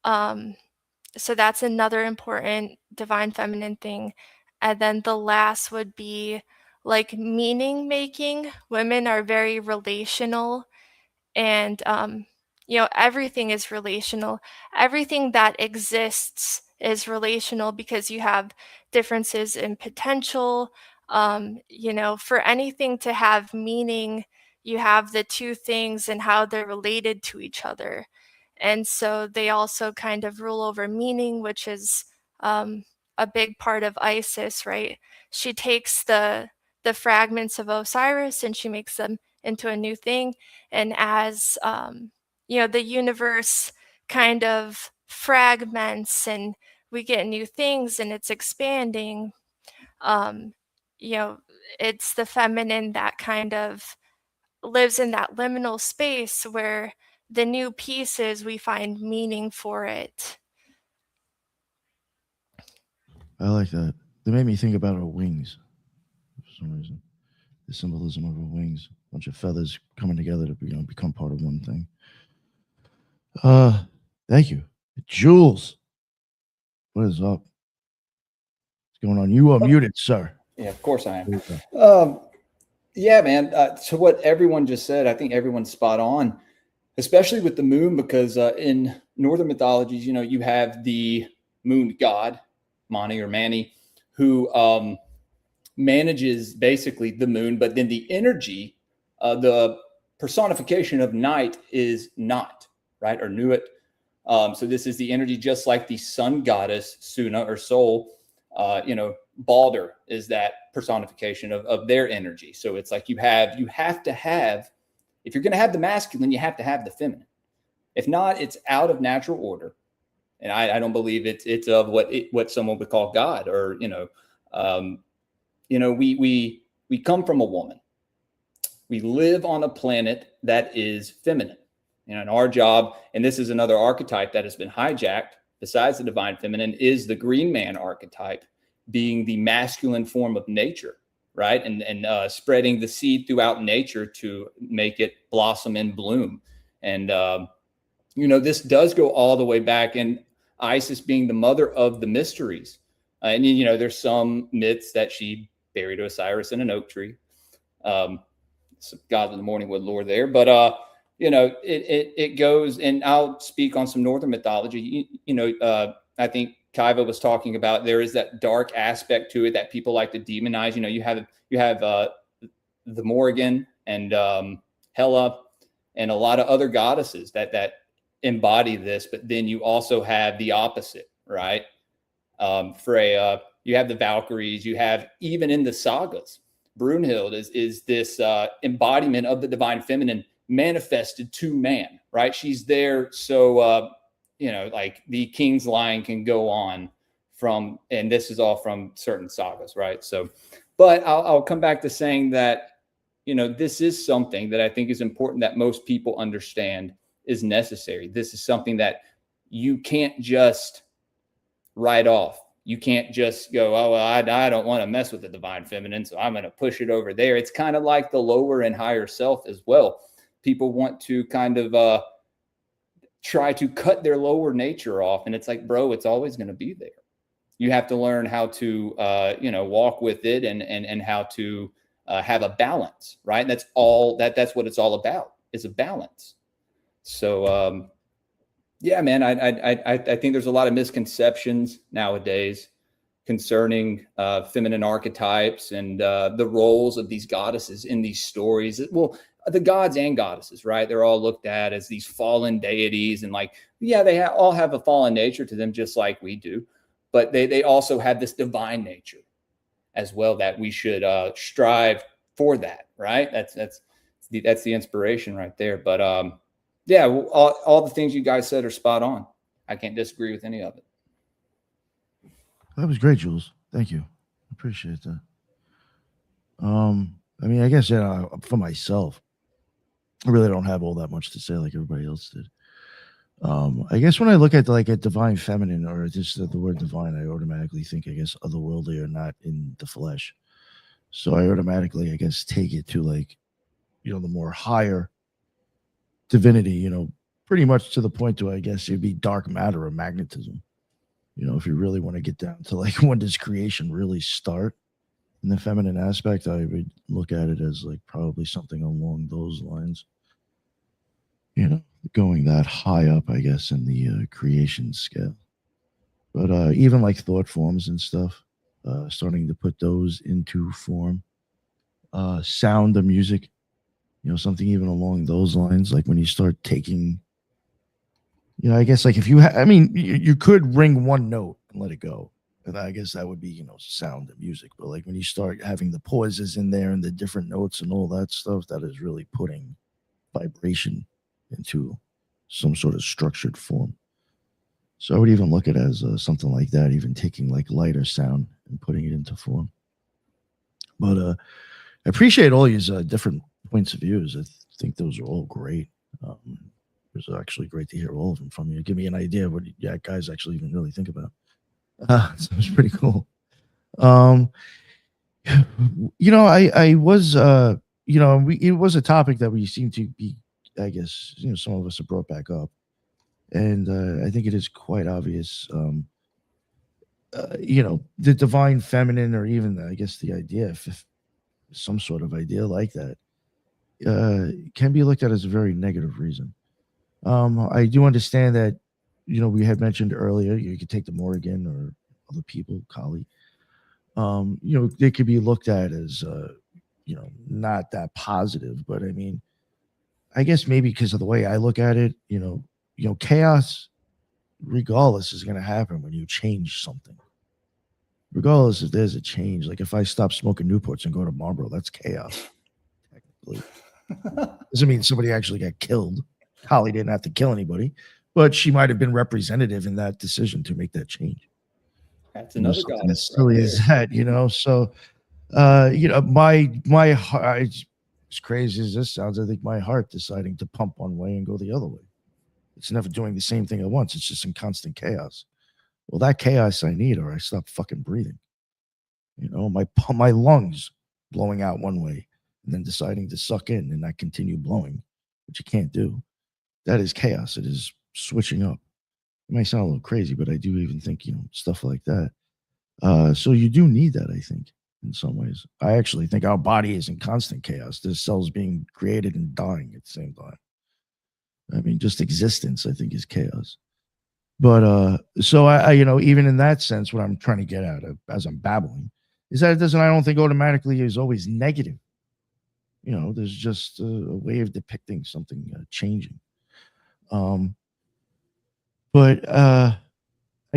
Um, so that's another important divine feminine thing. And then the last would be like meaning making. Women are very relational, and everything is relational. Everything that exists is relational, because you have differences in potential. For anything to have meaning, you have the two things and how they're related to each other. And so they also kind of rule over meaning, which is a big part of Isis, right? She takes the fragments of Osiris and she makes them into a new thing. And as the universe kind of fragments and we get new things and it's expanding, um, you know, it's the feminine that kind of lives in that liminal space where the new pieces, we find meaning for it. I like that. They made me think about our wings for some reason. The symbolism of our wings, a bunch of feathers coming together to become part of one thing. Thank you, Jules. What is up? What's going on? You are muted, sir. Yeah, of course I There am. you go. Yeah, man. So what everyone just said, I think everyone's spot on, especially with the moon, because in northern mythologies, you know, you have the moon god, Mani or Mani, who manages basically the moon, but then the energy, the personification of night is not, right? Or Nuit. So this is the energy, just like the sun goddess, Suna or Sol, you know, Balder is that personification of their energy. So it's like you have to have, if you're going to have the masculine, you have to have the feminine. If not, it's out of natural order. And I don't believe it's of what someone would call God, or, we come from a woman. We live on a planet that is feminine. You know, and our job, and this is another archetype that has been hijacked besides the divine feminine, is the green man archetype, being the masculine form of nature, right? And spreading the seed throughout nature to make it blossom and bloom. And, this does go all the way back, and Isis being the mother of the mysteries. And, there's some myths that she buried Osiris in an oak tree. Some gods of the morning wood lore there, but, it goes, and I'll speak on some northern mythology. I think Kaiva was talking about, there is that dark aspect to it that people like to demonize. You have the Morrigan and Hela and a lot of other goddesses that embody this, but then you also have the opposite, right? Freya, you have the Valkyries, you have, even in the sagas, Brunhild is this embodiment of the divine feminine manifested to man, right? She's there so like the king's line can go on from, and this is all from certain sagas, right? So, but I'll come back to saying that, this is something that I think is important, that most people understand is necessary. This is something that you can't just write off. You can't just go, oh, well, I don't want to mess with the divine feminine, so I'm going to push it over there. It's kind of like the lower and higher self as well. People want to kind of try to cut their lower nature off. And it's like, bro, it's always going to be there. You have to learn how to, walk with it and how to have a balance, right? And that's what it's all about, is a balance. So, yeah, man, I think there's a lot of misconceptions nowadays concerning feminine archetypes and the roles of these goddesses in these stories. Well, the gods and goddesses, right? They're all looked at as these fallen deities, and like, yeah, they all have a fallen nature to them, just like we do, but they also have this divine nature as well that we should strive for that, right? That's the inspiration right there. But yeah, all the things you guys said are spot on. I can't disagree with any of it. That was great, Jules. Thank you. Appreciate that. I mean, I guess for myself, I really don't have all that much to say like everybody else did. I guess when I look at like a divine feminine, or just the word divine, I automatically think, I guess, otherworldly or not in the flesh. So I automatically, I guess, take it to like, the more higher divinity, pretty much to the point to, I guess, it'd be dark matter or magnetism. If you really want to get down to like, when does creation really start in the feminine aspect, I would look at it as like probably something along those lines. Going that high up, I guess, in the creation scale. But even like thought forms and stuff, starting to put those into form. Sound of music, something even along those lines. Like when you start taking, I guess, like if you, you could ring one note and let it go. And I guess that would be, sound of music. But like when you start having the pauses in there and the different notes and all that stuff, that is really putting vibration into some sort of structured form. So I would even look at it as something like that, even taking like lighter sound and putting it into form. But I appreciate all these different points of views. I think those are all great. It was actually great to hear all of them from you. Give me an idea of what you guys actually even really think about. So it was pretty cool. I was, it was a topic that we seem to be, I guess, some of us have brought back up. And I think it is quite obvious the divine feminine, or even I guess the idea, if some sort of idea like that, can be looked at as a very negative reason. I do understand that, we had mentioned earlier, you could take the Morrigan or other people, Kali. They could be looked at as, not that positive. But I mean, I guess maybe because of the way I look at it, chaos, regardless, is going to happen when you change something. Regardless if there's a change, like if I stop smoking Newports and go to Marlboro, that's chaos. Technically, doesn't mean somebody actually got killed. Holly didn't have to kill anybody, but she might have been representative in that decision to make that change. That's another Something goddess as silly right as that, So, my heart, as crazy as this sounds, I think my heart deciding to pump one way and go the other way. It's never doing the same thing at once. It's just in constant chaos. Well, that chaos I need, or I stop fucking breathing. My lungs blowing out one way and then deciding to suck in and not continue blowing, which you can't do. That is chaos. It is switching up. It might sound a little crazy, but I do even think, stuff like that. So you do need that, I think, in some ways. I actually think our body is in constant chaos. There's cells being created and dying at the same time. I mean, just existence, I think, is chaos. But so I even in that sense, what I'm trying to get at as I'm babbling is that I don't think automatically is always negative. There's just a way of depicting something changing. But I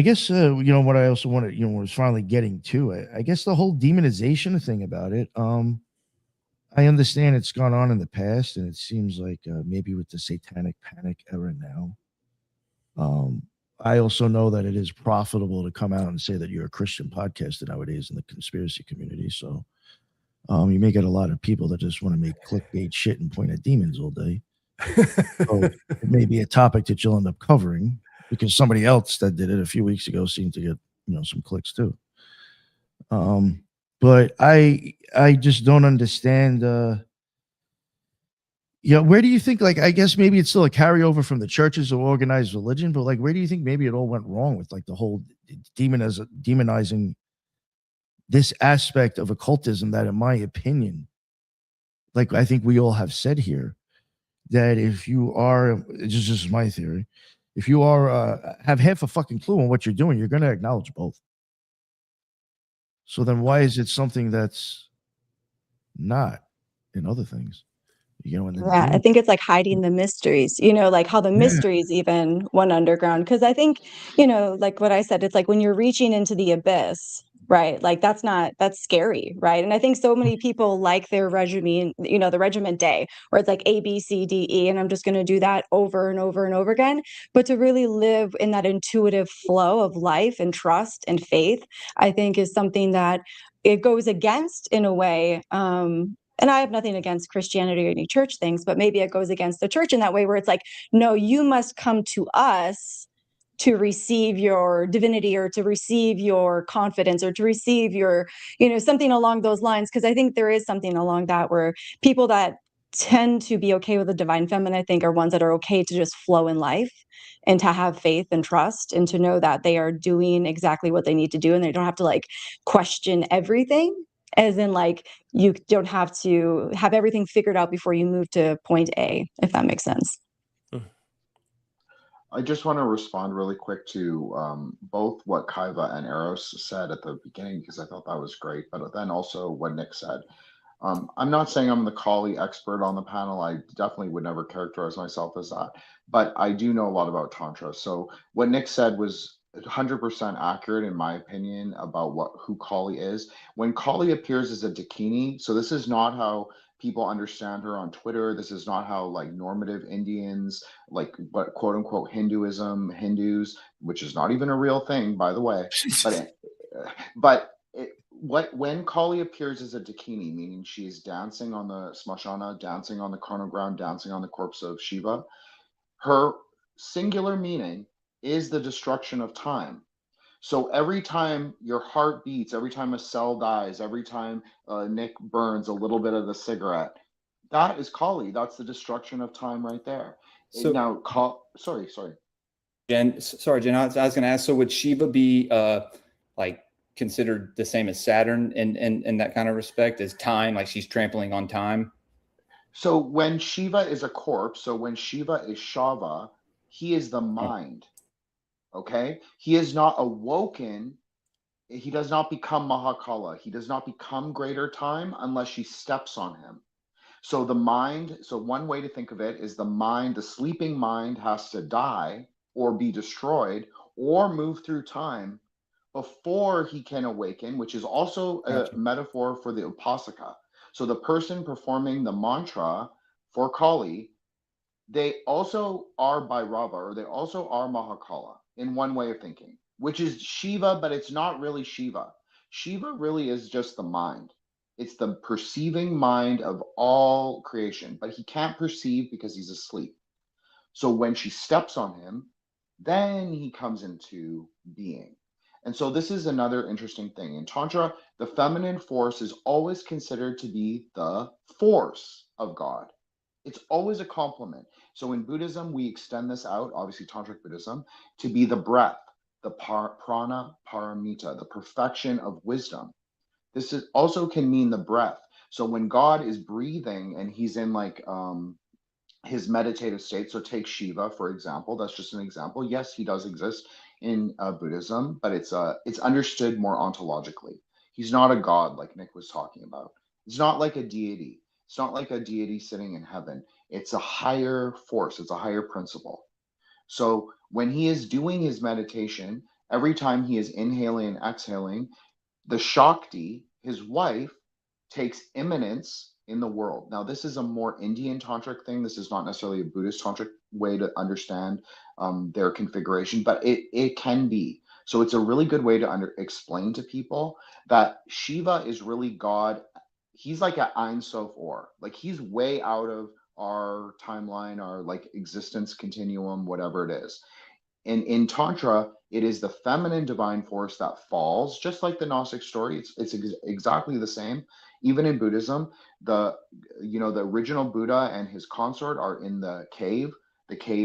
guess what I also wanted, was finally getting to, I guess the whole demonization thing about it. I understand it's gone on in the past, and it seems like maybe with the satanic panic era now. I also know that it is profitable to come out and say that you're a Christian podcaster nowadays in the conspiracy community. So you may get a lot of people that just want to make clickbait shit and point at demons all day. So it may be a topic that you'll end up covering because somebody else that did it a few weeks ago seemed to get some clicks too. But I just don't understand. Where do you think, like, I guess maybe it's still a carryover from the churches or organized religion, but like, where do you think maybe it all went wrong with like the whole demonizing this aspect of occultism that, in my opinion, like I think we all have said here, that if you are, it's just my theory, if you are have half a fucking clue on what you're doing, you're going to acknowledge both. So then why is it something that's not in other things? I think it's like hiding the mysteries, like how the mysteries even went underground. Because I think, like what I said, it's like when you're reaching into the abyss, right? Like that's scary, right? And I think so many people like their regimen, the regiment day, where it's like A, B, C, D, E, and I'm just going to do that over and over and over again. But to really live in that intuitive flow of life and trust and faith, I think is something that it goes against in a way. And I have nothing against Christianity or any church things, but maybe it goes against the church in that way where it's like, no, you must come to us to receive your divinity or to receive your confidence or to receive your, something along those lines. Because I think there is something along that where people that tend to be okay with the divine feminine, I think, are ones that are okay to just flow in life and to have faith and trust and to know that they are doing exactly what they need to do and they don't have to like question everything. As in, like, you don't have to have everything figured out before you move to point A, if that makes sense. I just want to respond really quick to both what Kaiva and Eros said at the beginning, because I thought that was great, but then also what Nick said. I'm not saying I'm the Kali expert on the panel. I definitely would never characterize myself as that, but I do know a lot about Tantra. So what Nick said was 100% accurate in my opinion about who Kali is. When Kali appears as a Dakini, so this is not how people understand her on Twitter. This is not how like normative Indians, like what quote unquote Hindus, which is not even a real thing, by the way, but when Kali appears as a Dakini, meaning she's dancing on the Smashana, dancing on the carnal ground, dancing on the corpse of Shiva, her singular meaning is the destruction of time. So every time your heart beats, every time a cell dies, every time Nick burns a little bit of the cigarette, that is Kali. That's the destruction of time right there. So now, sorry. Jen, I was going to ask, so would Shiva be like considered the same as Saturn in that kind of respect, as time, like she's trampling on time? So when Shiva is a corpse, so when Shiva is Shava, he is the mind. Okay? He is not awoken. He does not become Mahakala. He does not become greater time unless she steps on him. So the mind, so one way to think of it is the mind, the sleeping mind has to die or be destroyed or move through time before he can awaken, which is also a Gotcha. metaphor for the Upasaka. So the person performing the mantra for Kali, they also are Bhairava, or they also are Mahakala in one way of thinking, which is Shiva, but it's not really Shiva. Shiva really is just the mind. It's the perceiving mind of all creation, but he can't perceive because he's asleep. So when she steps on him, then he comes into being. And so this is another interesting thing. In Tantra, the feminine force is always considered to be the force of God. It's always a complement. So in Buddhism, we extend this out, obviously Tantric Buddhism, to be the breath, the prana paramita, the perfection of wisdom. This is also can mean the breath. So when God is breathing and he's in like his meditative state, so take Shiva for example, that's just an example. Yes, he does exist in Buddhism, but it's understood more ontologically. He's not a god like Nick was talking about. It's not like a deity. It's not like a deity sitting in heaven. It's a higher force. It's a higher principle. So when he is doing his meditation, every time he is inhaling and exhaling, the Shakti, his wife, takes immanence in the world. Now, this is a more Indian tantric thing. This is not necessarily a Buddhist tantric way to understand their configuration, but it can be. So it's a really good way to explain to people that Shiva is really God. He's like an Ein Sof Or. Like he's way out of our timeline, our like existence continuum, whatever it is. And in Tantra, it is the feminine divine force that falls, just like the Gnostic story. It's exactly the same. Even in Buddhism, the original Buddha and his consort are in the cave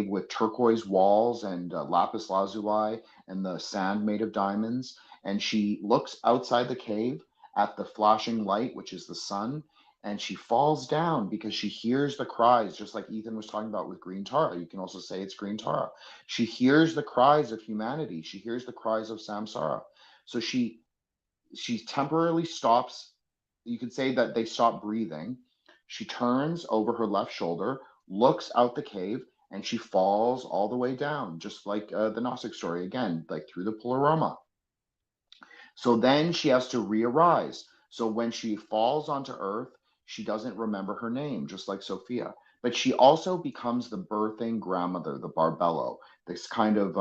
with turquoise walls and lapis lazuli and the sand made of diamonds. And she looks outside the cave at the flashing light, which is the sun, and she falls down because she hears the cries, just like Ethan was talking about with Green Tara. You can also say it's Green Tara. She hears the cries of humanity. She hears the cries of samsara. So she temporarily stops. You could say that they stop breathing. She turns over her left shoulder, looks out the cave, and she falls all the way down, just like the Gnostic story, again, like through the pleroma. So then she has to re-arise. So when she falls onto earth, she doesn't remember her name, just like Sophia. But she also becomes the birthing grandmother, the Barbello, this kind of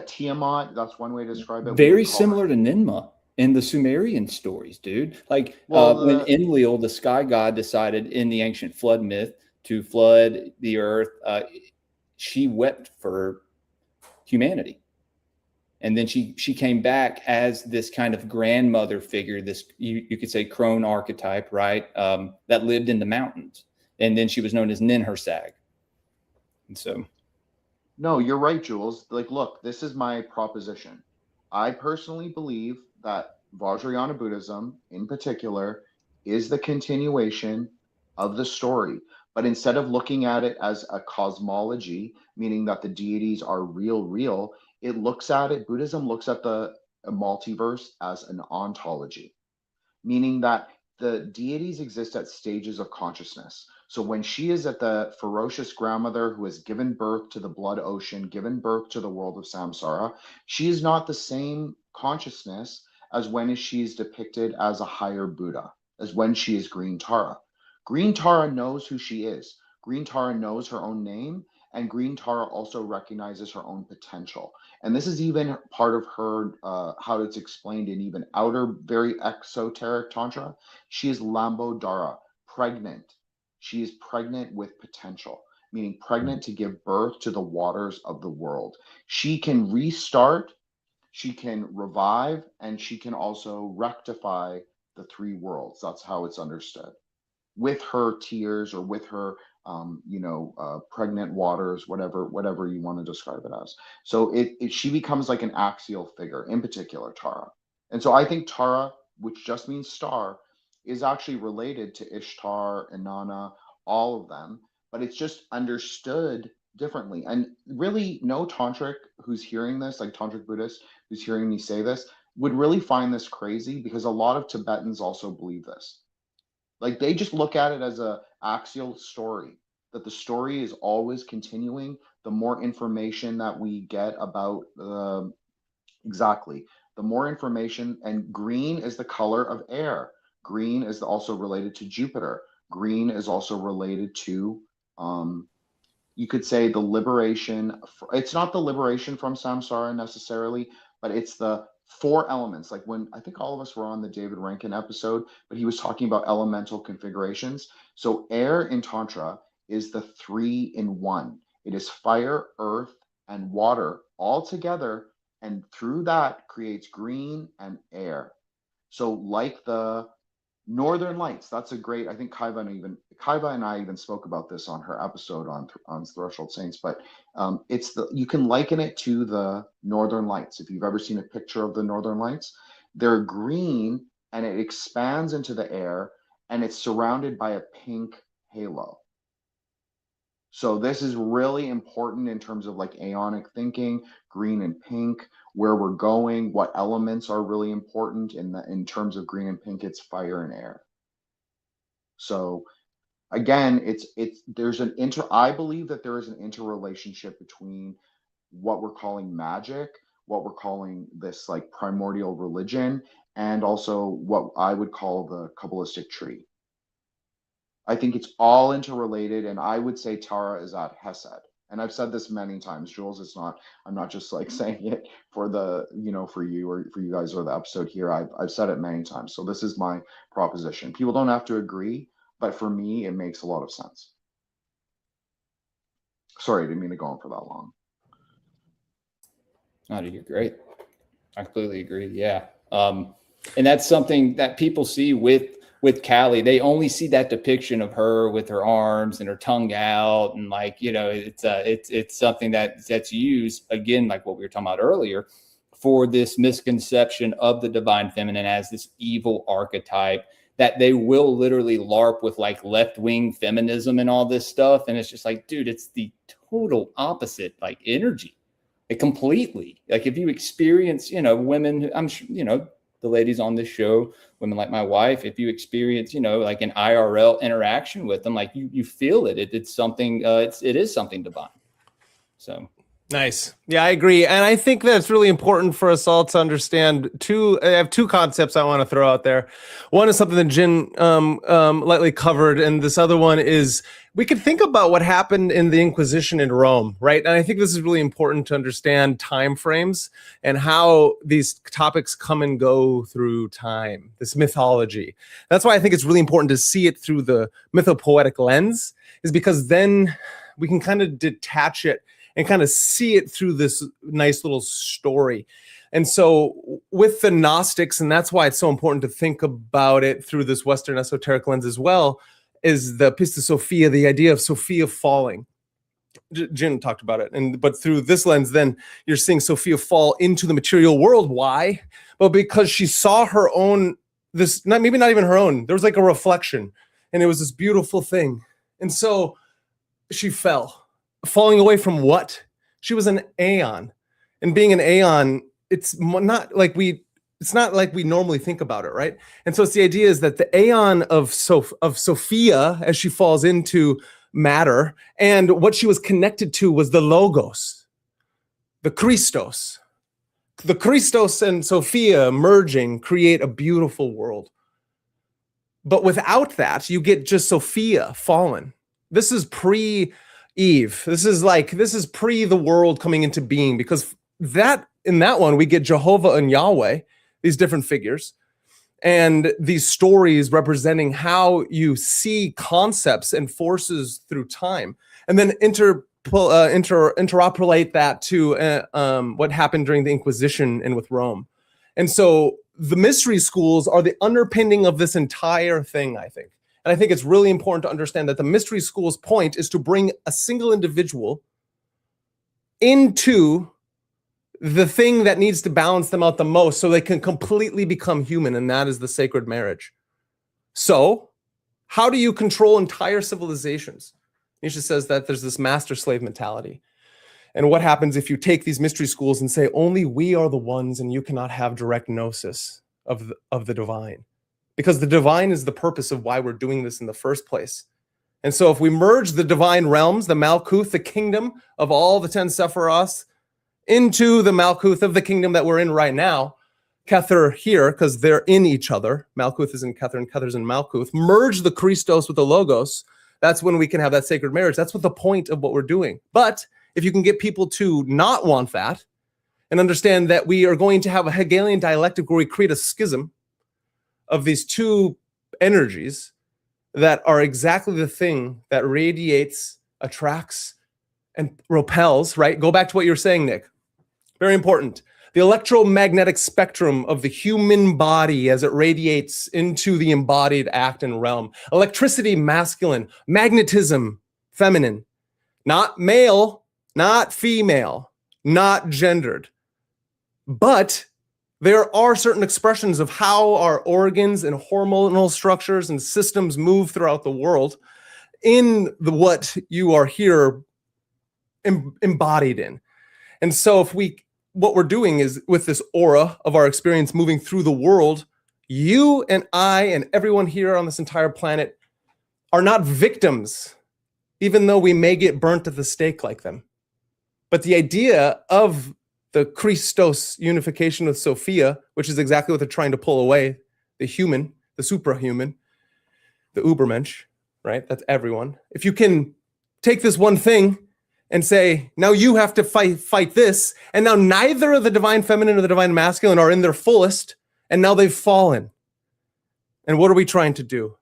Tiamat. That's one way to describe it. Very similar to Ninmah in the Sumerian stories, dude. Like when Enlil, the sky god, decided in the ancient flood myth to flood the earth, she wept for humanity. And then she came back as this kind of grandmother figure, this you could say crone archetype, right? That lived in the mountains. And then she was known as Ninhursag. And so, no, you're right, Jules. Like, look, this is my proposition. I personally believe that Vajrayana Buddhism, in particular, is the continuation of the story. But instead of looking at it as a cosmology, meaning that the deities are real, it looks at it, Buddhism looks at the multiverse as an ontology, meaning that the deities exist at stages of consciousness. So when she is at the ferocious grandmother who has given birth to the blood ocean, given birth to the world of samsara, she is not the same consciousness as when she is depicted as a higher Buddha, as when she is Green Tara. Green Tara knows who she is. Green Tara knows her own name, and Green Tara also recognizes her own potential. And this is even part of her, how it's explained in even outer, very exoteric Tantra. She is Lambodara, pregnant. She is pregnant with potential, meaning pregnant to give birth to the waters of the world. She can restart, she can revive, and she can also rectify the three worlds. That's how it's understood. With her tears or with her pregnant waters, whatever you want to describe it as. So she becomes like an axial figure, in particular Tara. And so I think Tara, which just means star, is actually related to Ishtar, Inanna, all of them, but it's just understood differently. And really, no tantric who's hearing this, like tantric Buddhist who's hearing me say this, would really find this crazy, because a lot of Tibetans also believe this. Like, they just look at it as a axial story, that the story is always continuing. The more information that we get about exactly, the more information. And green is the color of air. Green is also related to Jupiter. Green is also related to, you could say, the liberation. It's not the liberation from samsara necessarily, but it's the 4 elements. Like, when I think all of us were on the David Rankin episode, but he was talking about elemental configurations. So air in Tantra is the 3 in 1. It is fire, earth, and water all together. And through that creates green and air. So like the Northern Lights, that's a great, I think Kaiva and I even spoke about this on her episode on Threshold Saints, but you can liken it to the Northern Lights. If you've ever seen a picture of the Northern Lights, they're green and it expands into the air and it's surrounded by a pink halo. So this is really important in terms of like aeonic thinking, green and pink, where we're going, what elements are really important in terms of green and pink. It's fire and air. So again, I believe that there is an interrelationship between what we're calling magic, what we're calling this like primordial religion, and also what I would call the Kabbalistic tree. I think it's all interrelated, and I would say Tara is at Hesed. And I've said this many times, Jules. I'm not just like saying it for for you or for you guys or the episode here. I've said it many times. So this is my proposition. People don't have to agree, but for me, it makes a lot of sense. Sorry, I didn't mean to go on for that long. Oh, you're great. I completely agree. Yeah. And that's something that people see with Callie. They only see that depiction of her with her arms and her tongue out, and like, it's something that's used again, like what we were talking about earlier, for this misconception of the divine feminine as this evil archetype that they will literally LARP with, like left-wing feminism and all this stuff. And it's just like, dude, it's the total opposite, like energy. It completely, like, if you experience, women, I'm sure, the ladies on this show, women like my wife, if you experience, like an IRL interaction with them, like you feel it. It's something, it is something divine. So. Nice. Yeah, I agree. And I think that's really important for us all to understand I have 2 concepts I want to throw out there. One is something that Jin lightly covered. And this other one is, we could think about what happened in the Inquisition in Rome, right? And I think this is really important to understand time frames and how these topics come and go through time, this mythology. That's why I think it's really important to see it through the mythopoetic lens, is because then we can kind of detach it and kind of see it through this nice little story. And so with the Gnostics, and that's why it's so important to think about it through this Western esoteric lens as well, is the Pista Sophia, the idea of Sophia falling. Jin talked about it. But through this lens, then you're seeing Sophia fall into the material world. Why? Well, because she saw her own, maybe not even her own, there was like a reflection, and it was this beautiful thing. And so she fell. Falling away from what? She was an aeon, and being an aeon, it's not like we normally think about it, right? And so it's the idea is that the aeon of Sophia, as she falls into matter, and what she was connected to was the logos, the Christos. The Christos and Sophia merging create a beautiful world. But without that, you get just Sophia fallen. This is pre-Eve. This is pre the world coming into being, because in that one we get Jehovah and Yahweh, these different figures, and these stories representing how you see concepts and forces through time, and then interopolate that to what happened during the Inquisition and with Rome. And so the mystery schools are the underpinning of this entire thing, I think. And I think it's really important to understand that the mystery school's point is to bring a single individual into the thing that needs to balance them out the most so they can completely become human, and that is the sacred marriage. So how do you control entire civilizations? Nietzsche says that there's this master-slave mentality. And what happens if you take these mystery schools and say, only we are the ones and you cannot have direct gnosis of the divine? Because the divine is the purpose of why we're doing this in the first place. And so if we merge the divine realms, the Malkuth, the kingdom of all the 10 Sephiroths, into the Malkuth of the kingdom that we're in right now, Kether here, because they're in each other, Malkuth is in Kether and Kether's in Malkuth, merge the Christos with the Logos, that's when we can have that sacred marriage. That's what the point of what we're doing. But if you can get people to not want that and understand that we are going to have a Hegelian dialectic where we create a schism of these two energies that are exactly the thing that radiates, attracts, and repels, right? Go back to what you were saying, Nick. Very important. The electromagnetic spectrum of the human body as it radiates into the embodied act and realm. Electricity, masculine. Magnetism, feminine. Not male, not female, not gendered. But there are certain expressions of how our organs and hormonal structures and systems move throughout the world in what you are here embodied in. And so what we're doing is with this aura of our experience moving through the world, you and I and everyone here on this entire planet are not victims, even though we may get burnt at the stake like them. But the idea of the Christos unification with Sophia, which is exactly what they're trying to pull away, the human, the suprahuman, the Ubermensch, right? That's everyone. If you can take this one thing and say, now you have to fight this, and now neither of the divine feminine or the divine masculine are in their fullest, and now they've fallen. And what are we trying to do?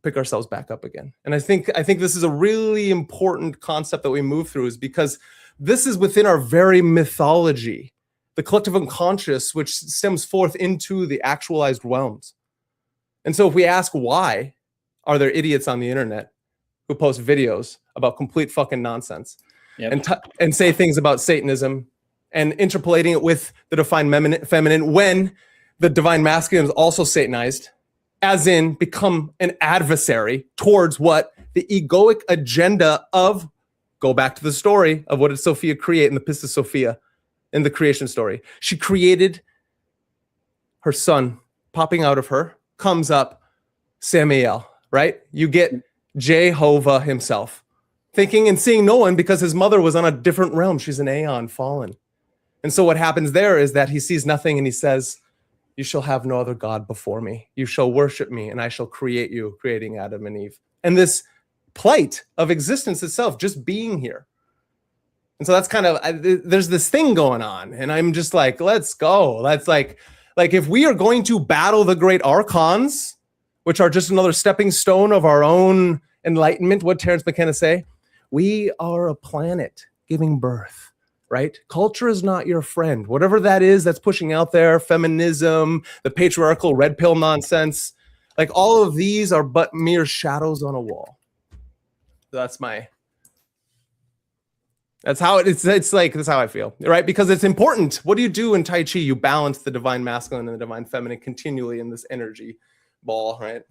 Pick ourselves back up again. And I think this is a really important concept that we move through, is because this is within our very mythology, the collective unconscious, which stems forth into the actualized realms. And so if we ask why are there idiots on the internet who post videos about complete fucking nonsense, yep, and say things about Satanism and interpolating it with the divine feminine when the divine masculine is also Satanized, as in become an adversary towards what the egoic agenda of, go back to the story of what did Sophia create in the Pistis Sophia in the creation story. She created her son popping out of her, comes up Samael, right? You get Jehovah himself, thinking and seeing no one because his mother was on a different realm. She's an aeon fallen. And so what happens there is that he sees nothing and he says, you shall have no other God before me. You shall worship me and I shall create you, creating Adam and Eve. And this plight of existence itself, just being here. And so that's kind of, there's this thing going on. And I'm just like, let's go. That's like if we are going to battle the great archons, which are just another stepping stone of our own enlightenment, what Terence McKenna say? We are a planet giving birth, right? Culture is not your friend. Whatever that is that's pushing out there, feminism, the patriarchal red pill nonsense, like all of these are but mere shadows on a wall. That's how it's like, that's how I feel, right? Because it's important. What do you do in Tai Chi? You balance the divine masculine and the divine feminine continually in this energy ball, right?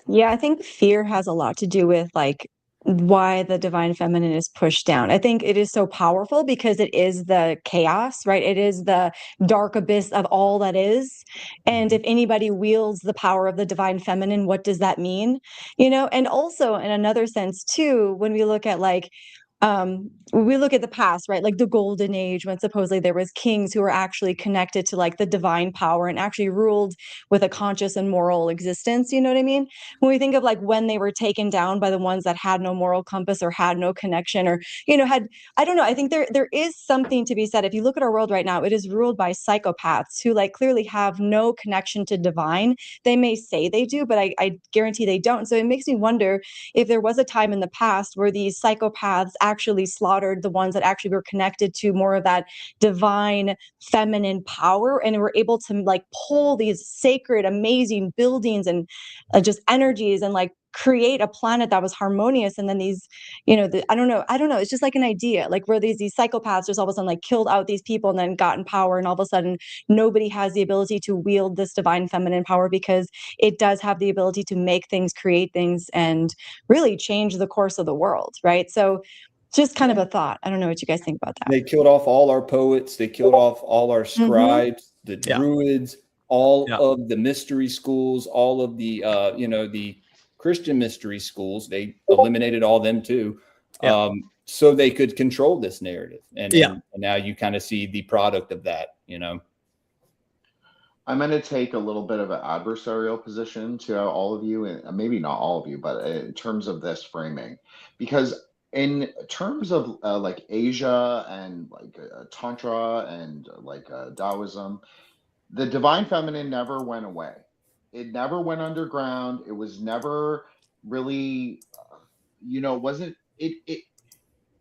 Yeah, I think fear has a lot to do with like why the divine feminine is pushed down. I think it is so powerful because it is the chaos, right? It is the dark abyss of all that is. And if anybody wields the power of the divine feminine, what does that mean? You know, and also in another sense too, when we look at like we look at the past, right? Like the golden age when supposedly there was kings who were actually connected to like the divine power and actually ruled with a conscious and moral existence. You know what I mean? When we think of like when they were taken down by the ones that had no moral compass or had no connection or, you know, I don't know. I think there is something to be said. If you look at our world right now, it is ruled by psychopaths who like clearly have no connection to divine. They may say they do, but I guarantee they don't. So it makes me wonder if there was a time in the past where these psychopaths actually slaughtered the ones that actually were connected to more of that divine feminine power, and were able to like pull these sacred, amazing buildings and just energies and like create a planet that was harmonious. And then these, I don't know, it's just like an idea, like where these psychopaths just all of a sudden like killed out these people and then got in power, and all of a sudden nobody has the ability to wield this divine feminine power, because it does have the ability to make things, create things, and really change the course of the world, right? So just kind of a thought. I don't know what you guys think about that. They killed off all our poets. They killed off all our scribes, the Yeah. druids, all Yeah. of the mystery schools, all of the the Christian mystery schools. They eliminated all them too, Yeah. so they could control this narrative. And now you kind of see the product of that. I'm going to take a little bit of an adversarial position to all of you, and maybe not all of you, but in terms of this framing, because in terms of like Asia and like Tantra and like Taoism, the divine feminine never went away. It never went underground. It was never really, wasn't it?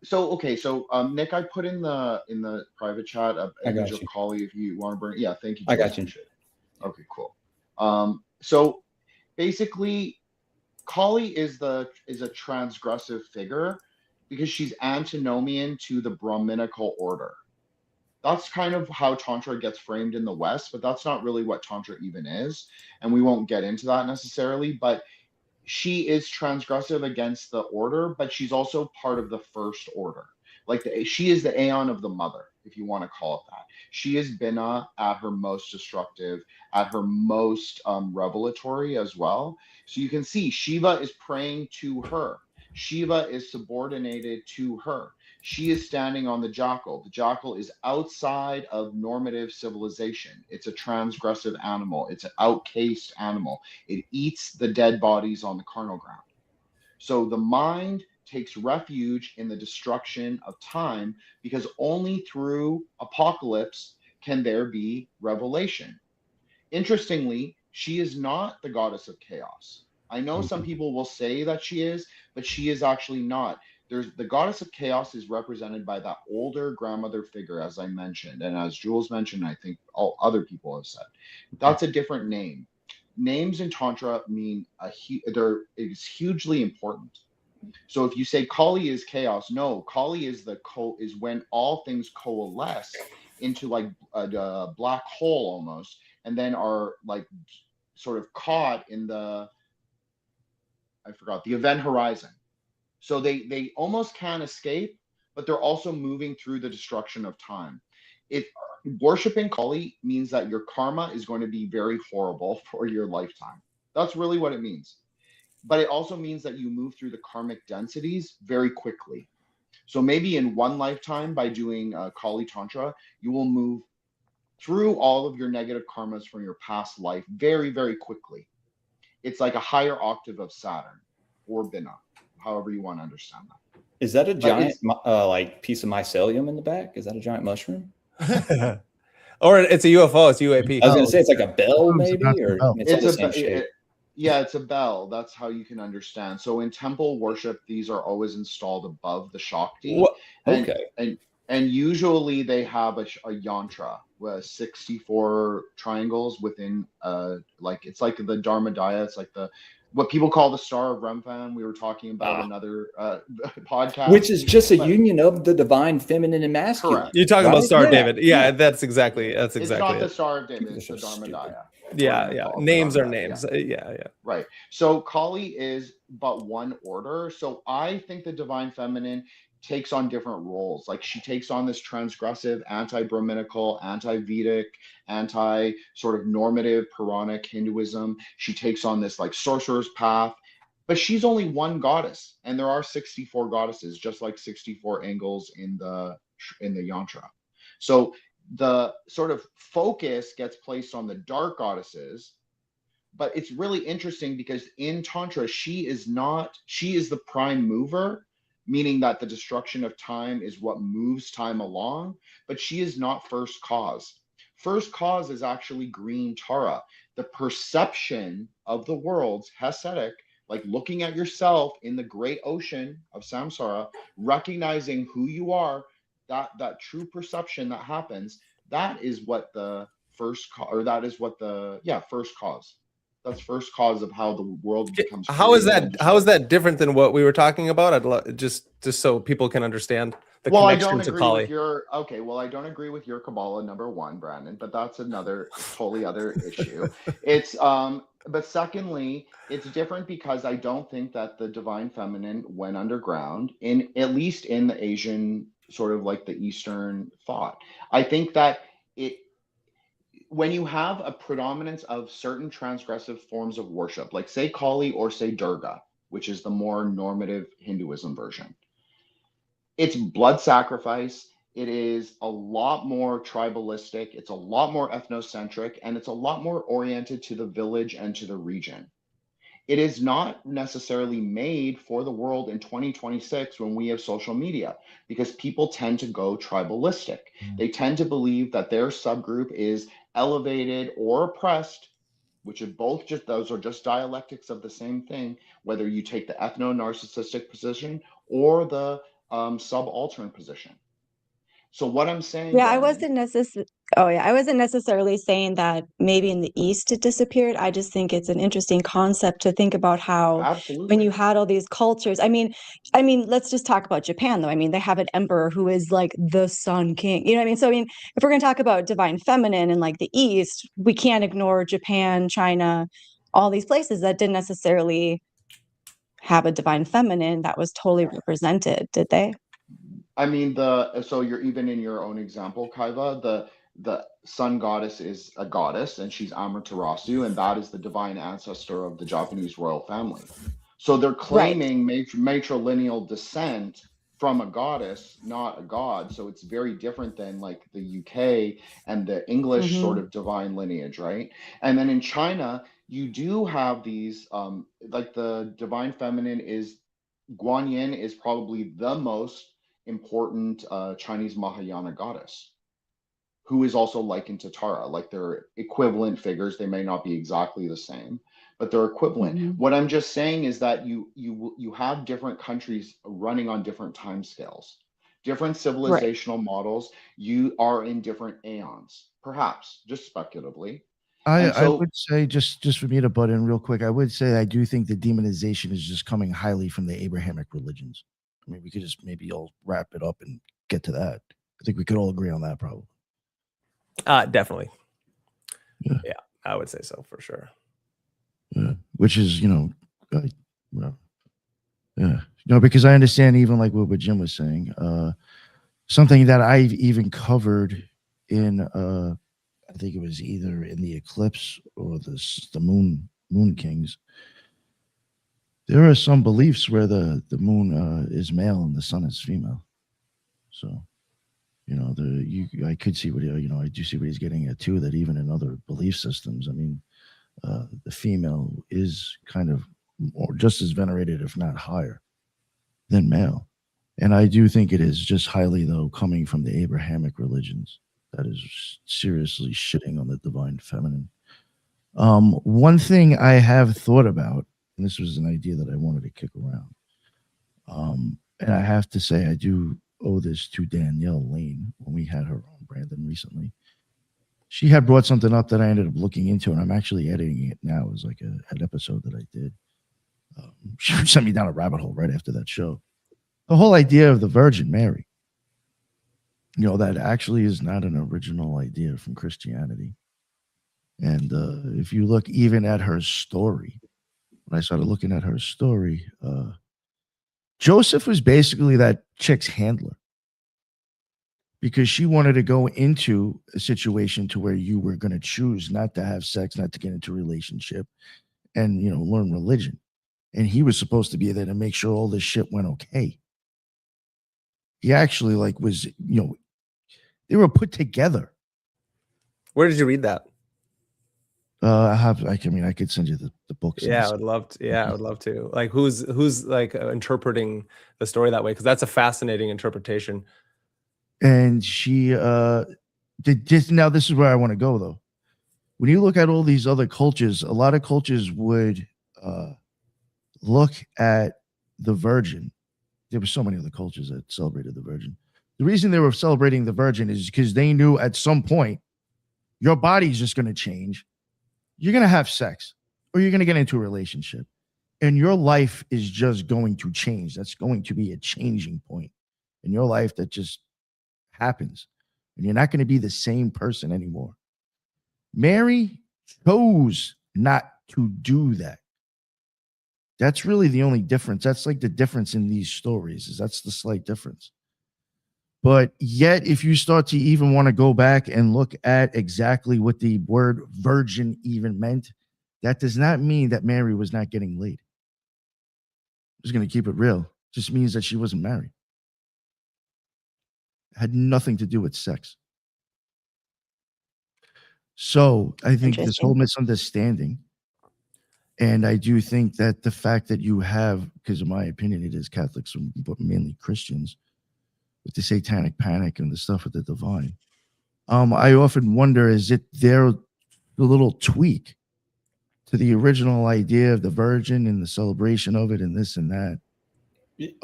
So okay, so Nick, I put in the private chat an image of Kali if you want to bring. Yeah, thank you. I got you. Okay, cool. So basically, Kali is a transgressive figure because she's antinomian to the Brahminical order. That's kind of how Tantra gets framed in the West, but that's not really what Tantra even is, and we won't get into that necessarily. But she is transgressive against the order, but she's also part of the first order. Like she is the Aeon of the mother, if you want to call it that. She is Binah at her most destructive, at her most revelatory as well. So you can see Shiva is praying to her. Shiva is subordinated to her. She is standing on the jackal. The jackal is outside of normative civilization. It's a transgressive animal. It's an outcast animal. It eats the dead bodies on the carnal ground. So the mind takes refuge in the destruction of time, because only through apocalypse can there be revelation. Interestingly, she is not the goddess of chaos. I know some people will say that she is, but she is actually not. The goddess of chaos is represented by that older grandmother figure, as I mentioned, and as Jules mentioned, I think other people have said. That's a different name. Names in Tantra mean it's hugely important. So if you say Kali is chaos, no, Kali is is when all things coalesce into like a black hole almost, and then are like sort of caught in the event horizon. So they almost can't escape, but they're also moving through the destruction of time. Worshipping Kali means that your karma is going to be very horrible for your lifetime. That's really what it means. But it also means that you move through the karmic densities very quickly. So maybe in one lifetime, by doing Kali Tantra, you will move through all of your negative karmas from your past life very, very quickly. It's like a higher octave of Saturn or Binah, however you want to understand that. Is that a giant like piece of mycelium in the back? Is that a giant mushroom? Or it's a UFO, it's UAP. I was going to say it's like a bell, maybe, or it's all the same shape. Yeah, it's a bell. That's how you can understand. So in temple worship, these are always installed above the Shakti. And usually they have a yantra with 64 triangles within it's like the Dharmadaya. It's like what people call the Star of Remphan. We were talking about another podcast, which is just a union of the divine feminine and masculine. Correct. You're talking about Star of David. Yeah, that's exactly it's not the it. Star of David, it's the Dharmadaya. Yeah. Names are names. Yeah. Right. So Kali is but one order. So I think the divine feminine takes on different roles. Like she takes on this transgressive, anti-Brahminical, anti-Vedic, sort of normative Puranic Hinduism. She takes on this like sorcerer's path, but she's only one goddess, and there are 64 goddesses, just like 64 angles in the yantra. So the sort of focus gets placed on the dark goddesses, but it's really interesting because in Tantra, she is the prime mover, meaning that the destruction of time is what moves time along, but she is not first cause. First cause is actually green Tara. The perception of the worlds, Hasidic, like looking at yourself in the great ocean of samsara, recognizing who you are, that true perception that happens, that is what the first or that is what the first cause. That's first cause of how the world becomes How is created and that? How is destroyed. that different than what we were talking about? Just so people can understand the Well, I connection don't to agree with Kali. your okay. Well, I don't agree with your Kabbalah number one, Brandon, but that's another totally other issue. It's but secondly, it's different because I don't think that the divine feminine went underground in at least in the Asian sort of like the Eastern thought. I think that it when you have a predominance of certain transgressive forms of worship, like say Kali or say Durga, which is the more normative Hinduism version, it's blood sacrifice. It is a lot more tribalistic. It's a lot more ethnocentric, and it's a lot more oriented to the village and to the region. It is not necessarily made for the world in 2026 when we have social media, because people tend to go tribalistic. They tend to believe that their subgroup is elevated or oppressed, which are both just those are just dialectics of the same thing, whether you take the ethno-narcissistic position or the subaltern position. So what I'm saying, Yeah, Brandon, I wasn't necessarily saying that maybe in the East it disappeared. I just think it's an interesting concept to think about how when you absolutely. had all these cultures, let's just talk about Japan though. I mean, they have an emperor who is like the Sun King. You know what I mean? So I mean, if we're going to talk about divine feminine in like the East, we can't ignore Japan, China, all these places that didn't necessarily have a divine feminine that was totally represented, did they? I mean, so you're even in your own example, Kaiva, the sun goddess is a goddess and she's Amaterasu, and that is the divine ancestor of the Japanese royal family. So they're Right. claiming matrilineal descent from a goddess, not a god. So it's very different than like the UK and the English sort Hmm. of divine lineage, right? And then in China, you do have these, like the divine feminine is Guan Yin is probably the most important Chinese Mahayana goddess, who is also likened to Tara. Like they're equivalent figures. They may not be exactly the same, but they're equivalent. Hmm. What I'm just saying is that you have different countries running on different time scales, different Right. civilizational models. You are in different aeons, perhaps just speculatively. I, And I so would say just for me to butt in real quick, I would say I do think the demonization is just coming highly from the Abrahamic religions. I mean, we could just maybe all wrap it up and get to that. I think we could all agree on that, probably. Definitely. Yeah. Yeah, I would say so for sure. Yeah. Which is, well, yeah, because I understand even like what Jim was saying. Something that I've even covered in, I think it was either in the eclipse or the moon kings. There are some beliefs where the moon is male and the sun is female. So, I could see what I do see what he's getting at too. That even in other belief systems, I mean, the female is kind of or just as venerated, if not higher, than male. And I do think it is just highly though coming from the Abrahamic religions that is seriously shitting on the divine feminine. One thing I have thought about, and this was an idea that I wanted to kick around. And I have to say, I do owe this to Danielle Lane when we had her on Brandon recently. She had brought something up that I ended up looking into, and I'm actually editing it now as like an episode that I did. She sent me down a rabbit hole right after that show. The whole idea of the Virgin Mary, that actually is not an original idea from Christianity. And if you look even at her story, when I started looking at her story, Joseph was basically that chick's handler because she wanted to go into a situation to where you were going to choose not to have sex, not to get into a relationship, and learn religion. And he was supposed to be there to make sure all this shit went okay. He actually was, they were put together. Where did you read that? I could send you the books. Yeah, I would love to. Yeah, I would love to. Like, who's like interpreting the story that way? Because that's a fascinating interpretation. And she did this. Now, this is where I want to go, though. When you look at all these other cultures, a lot of cultures would look at the Virgin. There were so many other cultures that celebrated the Virgin. The reason they were celebrating the Virgin is because they knew at some point your body's just going to change. You're going to have sex or you're going to get into a relationship and your life is just going to change. That's going to be a changing point in your life that just happens. And you're not going to be the same person anymore. Mary chose not to do that. That's really the only difference. That's like the difference in these stories. Is that's the slight difference. But yet, if you start to even want to go back and look at exactly what the word virgin even meant, that does not mean that Mary was not getting laid. I'm just going to keep it real. It just means that she wasn't married. It had nothing to do with sex. So I think this whole misunderstanding, and I do think that the fact that you have, because in my opinion, it is Catholics, but mainly Christians, with the satanic panic and the stuff with the divine. I often wonder, is it the little tweak to the original idea of the Virgin and the celebration of it and this and that,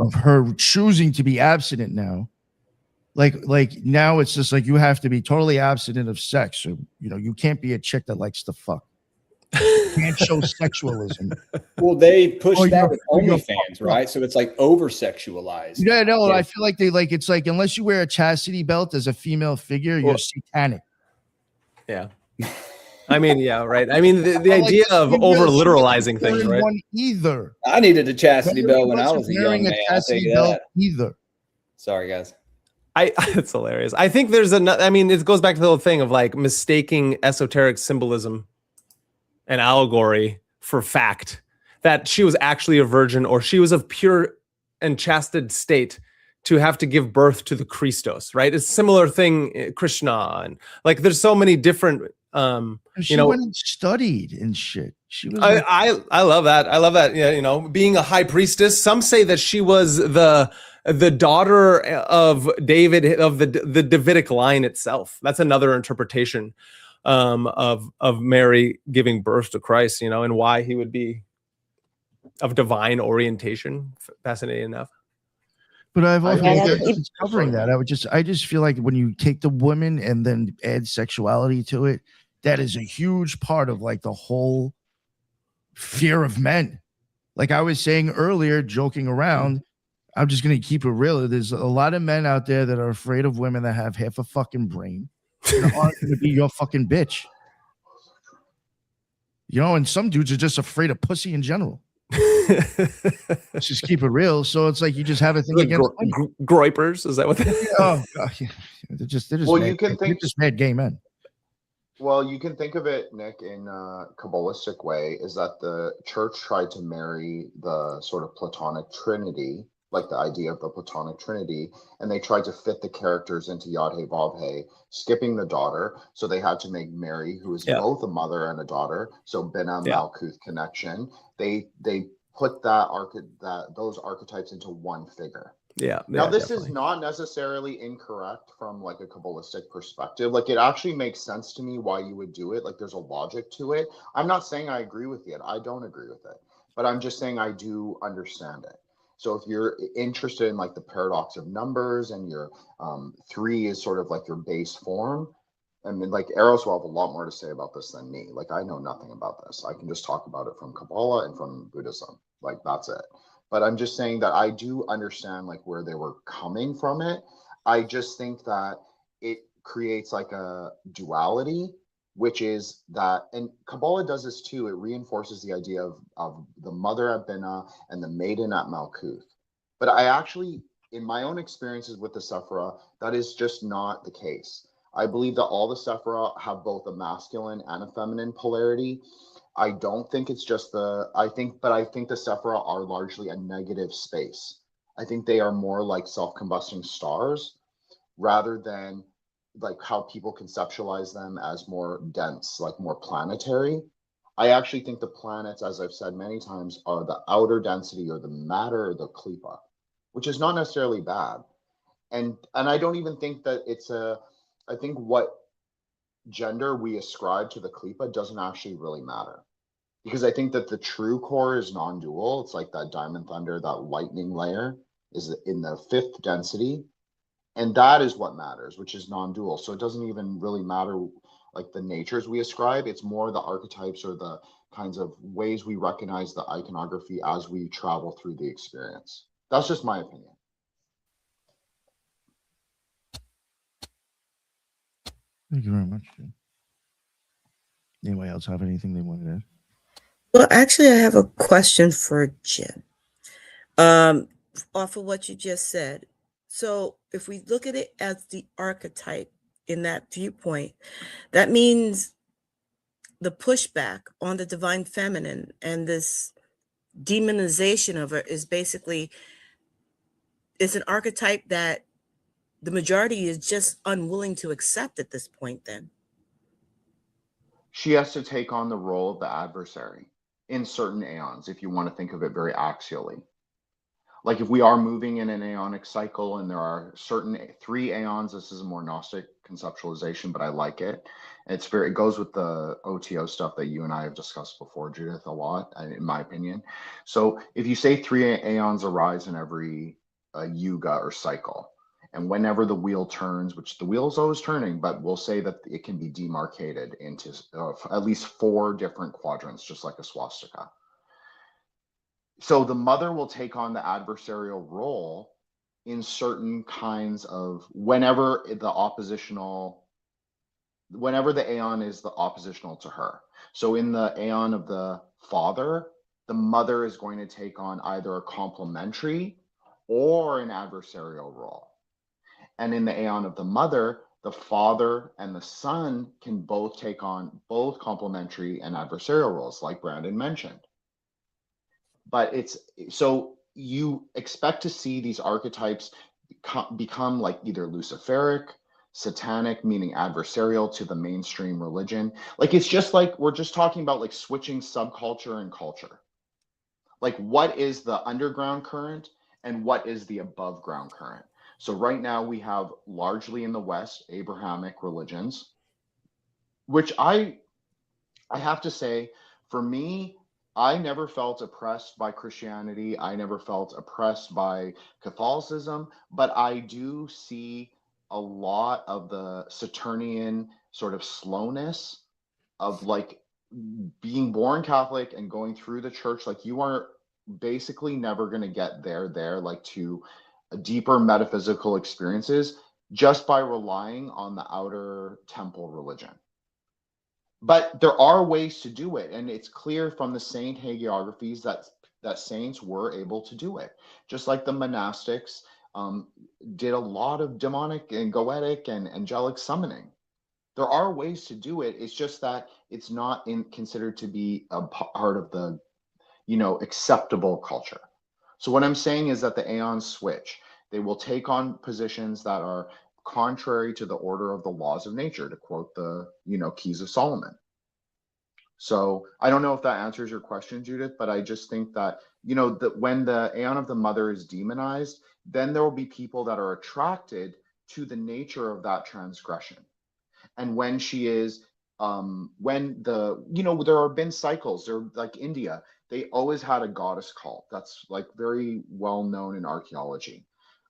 of her choosing to be abstinent now? Like now it's just like you have to be totally abstinent of sex. Or, you can't be a chick that likes to fuck. You can't show sexualism. Well, they push that with OnlyFans, right? So it's like over sexualized. Yeah, no, I feel like it's like unless you wear a chastity belt as a female figure, you're satanic. Yeah. I mean, yeah, right. I mean, the idea of over literalizing things, right? Either. I needed a chastity belt when I was a young man. I'll take that. Either. Sorry, guys. It's hilarious. I think there's another. I mean, it goes back to the whole thing of like mistaking esoteric symbolism and allegory for fact that she was actually a virgin or she was of pure and chasted state to have to give birth to the Christos, right? It's a similar thing, Krishna, and like there's so many different. She went and studied and shit. She was. I love that. I love that. Yeah, being a high priestess. Some say that she was the daughter of David, of the Davidic line itself. That's another interpretation of Mary giving birth to Christ, and why he would be of divine orientation. Fascinating enough. But I've often covering that. I just feel like when you take the women and then add sexuality to it, that is a huge part of like the whole fear of men. Like I was saying earlier, joking around, I'm just going to keep it real. There's a lot of men out there that are afraid of women that have half a fucking brain and aren't going to be your fucking bitch. And some dudes are just afraid of pussy in general. Let's just keep it real. So it's like you just have a thing against groipers. Is that what? Oh, God. Yeah. They're just mad gay men. Well, you can think of it, Nick, in a Kabbalistic way, is that the church tried to marry the sort of Platonic Trinity, like the idea of the Platonic Trinity, and they tried to fit the characters into Yod He Vav He, skipping the daughter. So they had to make Mary, who is both a mother and a daughter, so Bina Malkuth connection. They put those archetypes into one figure. Now this definitely is not necessarily incorrect from like a Kabbalistic perspective. Like it actually makes sense to me why you would do it. Like there's a logic to it. I'm not saying I agree with it. I don't agree with it, but I'm just saying I do understand it. So if you're interested in like the paradox of numbers and your 3 is sort of like your base form, I mean, like Eros will have a lot more to say about this than me. Like I know nothing about this. I can just talk about it from Kabbalah and from Buddhism. Like that's it. But I'm just saying that I do understand like where they were coming from it. I just think that it creates like a duality, which is that, and Kabbalah does this too. It reinforces the idea of the mother at Bina and the maiden at Malkuth. But I actually, in my own experiences with the Sephirah, that is just not the case. I believe that all the Sephirah have both a masculine and a feminine polarity. I don't think it's just I think the Sephirah are largely a negative space. I think they are more like self-combusting stars rather than like how people conceptualize them as more dense, like more planetary. I actually think the planets, as I've said many times, are the outer density or the matter or the klipa, which is not necessarily bad. And I don't even think that I think what gender we ascribe to the klipa doesn't actually really matter. because I think that the true core is non-dual. It's like that diamond thunder, that lightning layer is in the 5th density. And that is what matters, which is non-dual. So it doesn't even really matter like the natures we ascribe. It's more the archetypes or the kinds of ways we recognize the iconography as we travel through the experience. That's just my opinion. Thank you very much, Jim. Anybody else have anything they wanted to add? Well, actually, I have a question for Jen. Off of what you just said. So if we look at it as the archetype in that viewpoint, that means the pushback on the divine feminine and this demonization of it is basically, it's an archetype that the majority is just unwilling to accept at this point then. She has to take on the role of the adversary in certain aeons, if you want to think of it very axially. Like if we are moving in an aeonic cycle and there are certain 3 aeons, this is a more Gnostic conceptualization, but I like it. It goes with the OTO stuff that you and I have discussed before, Judith, a lot, in my opinion. So if you say 3 aeons arise in every yuga or cycle, and whenever the wheel turns, which the wheel is always turning, but we'll say that it can be demarcated into at least 4 different quadrants, just like a swastika. So the mother will take on the adversarial role in certain kinds of whenever the aeon is the oppositional to her. So in the aeon of the father, the mother is going to take on either a complementary or an adversarial role. And in the aeon of the mother, the father and the son can both take on both complementary and adversarial roles, like Brandon mentioned. But it's so you expect to see these archetypes become like either Luciferic, satanic, meaning adversarial to the mainstream religion. Like it's just like we're just talking about like switching subculture and culture. Like what is the underground current and what is the above ground current? So right now we have largely in the West Abrahamic religions, which I have to say, for me, I never felt oppressed by Christianity. I never felt oppressed by Catholicism, but I do see a lot of the Saturnian sort of slowness of like being born Catholic and going through the church. Like you are basically never going to get there, like to deeper metaphysical experiences just by relying on the outer temple religion. But there are ways to do it, and it's clear from the saint hagiographies that saints were able to do it. Just like the monastics did a lot of demonic and goetic and angelic summoning. There are ways to do it. It's just that it's not considered to be a part of the, acceptable culture. So what I'm saying is that the aeons switch. They will take on positions that are contrary to the order of the laws of nature, to quote the, Keys of Solomon. So I don't know if that answers your question, Judith, but I just think that, that when the aeon of the mother is demonized, then there will be people that are attracted to the nature of that transgression. And when she is, there have been cycles, there like India, they always had a goddess cult. That's like very well known in archaeology.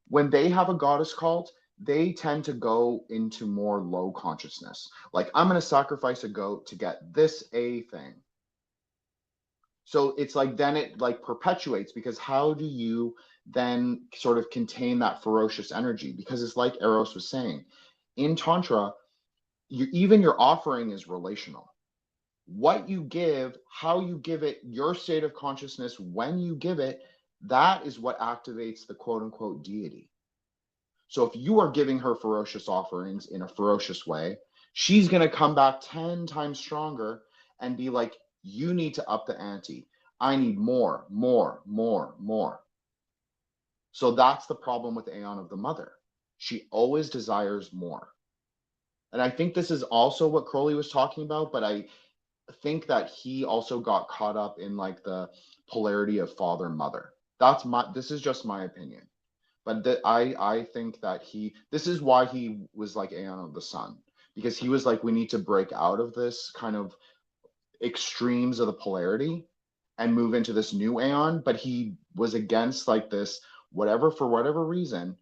When they have a goddess cult, they tend to go into more low consciousness. Like, I'm going to sacrifice a goat to get this a thing. So it's like, then it like perpetuates, because how do you then sort of contain that ferocious energy? Because it's like Eros was saying, in Tantra, even your offering is relational. What you give, how you give it, your state of consciousness when you give it, that is what activates the quote unquote deity. So if you are giving her ferocious offerings in a ferocious way, she's going to come back 10 times stronger and be like, you need to up the ante. I need more, more, more, more. So that's the problem with Aeon of the Mother. She always desires more. And I think this is also what Crowley was talking about, but I think that he also got caught up in like the polarity of father mother. This is just my opinion. But I think that this is why he was like Aeon of the Sun, because he was like, we need to break out of this kind of extremes of the polarity and move into this new aeon, but he was against like this, whatever, for whatever reason,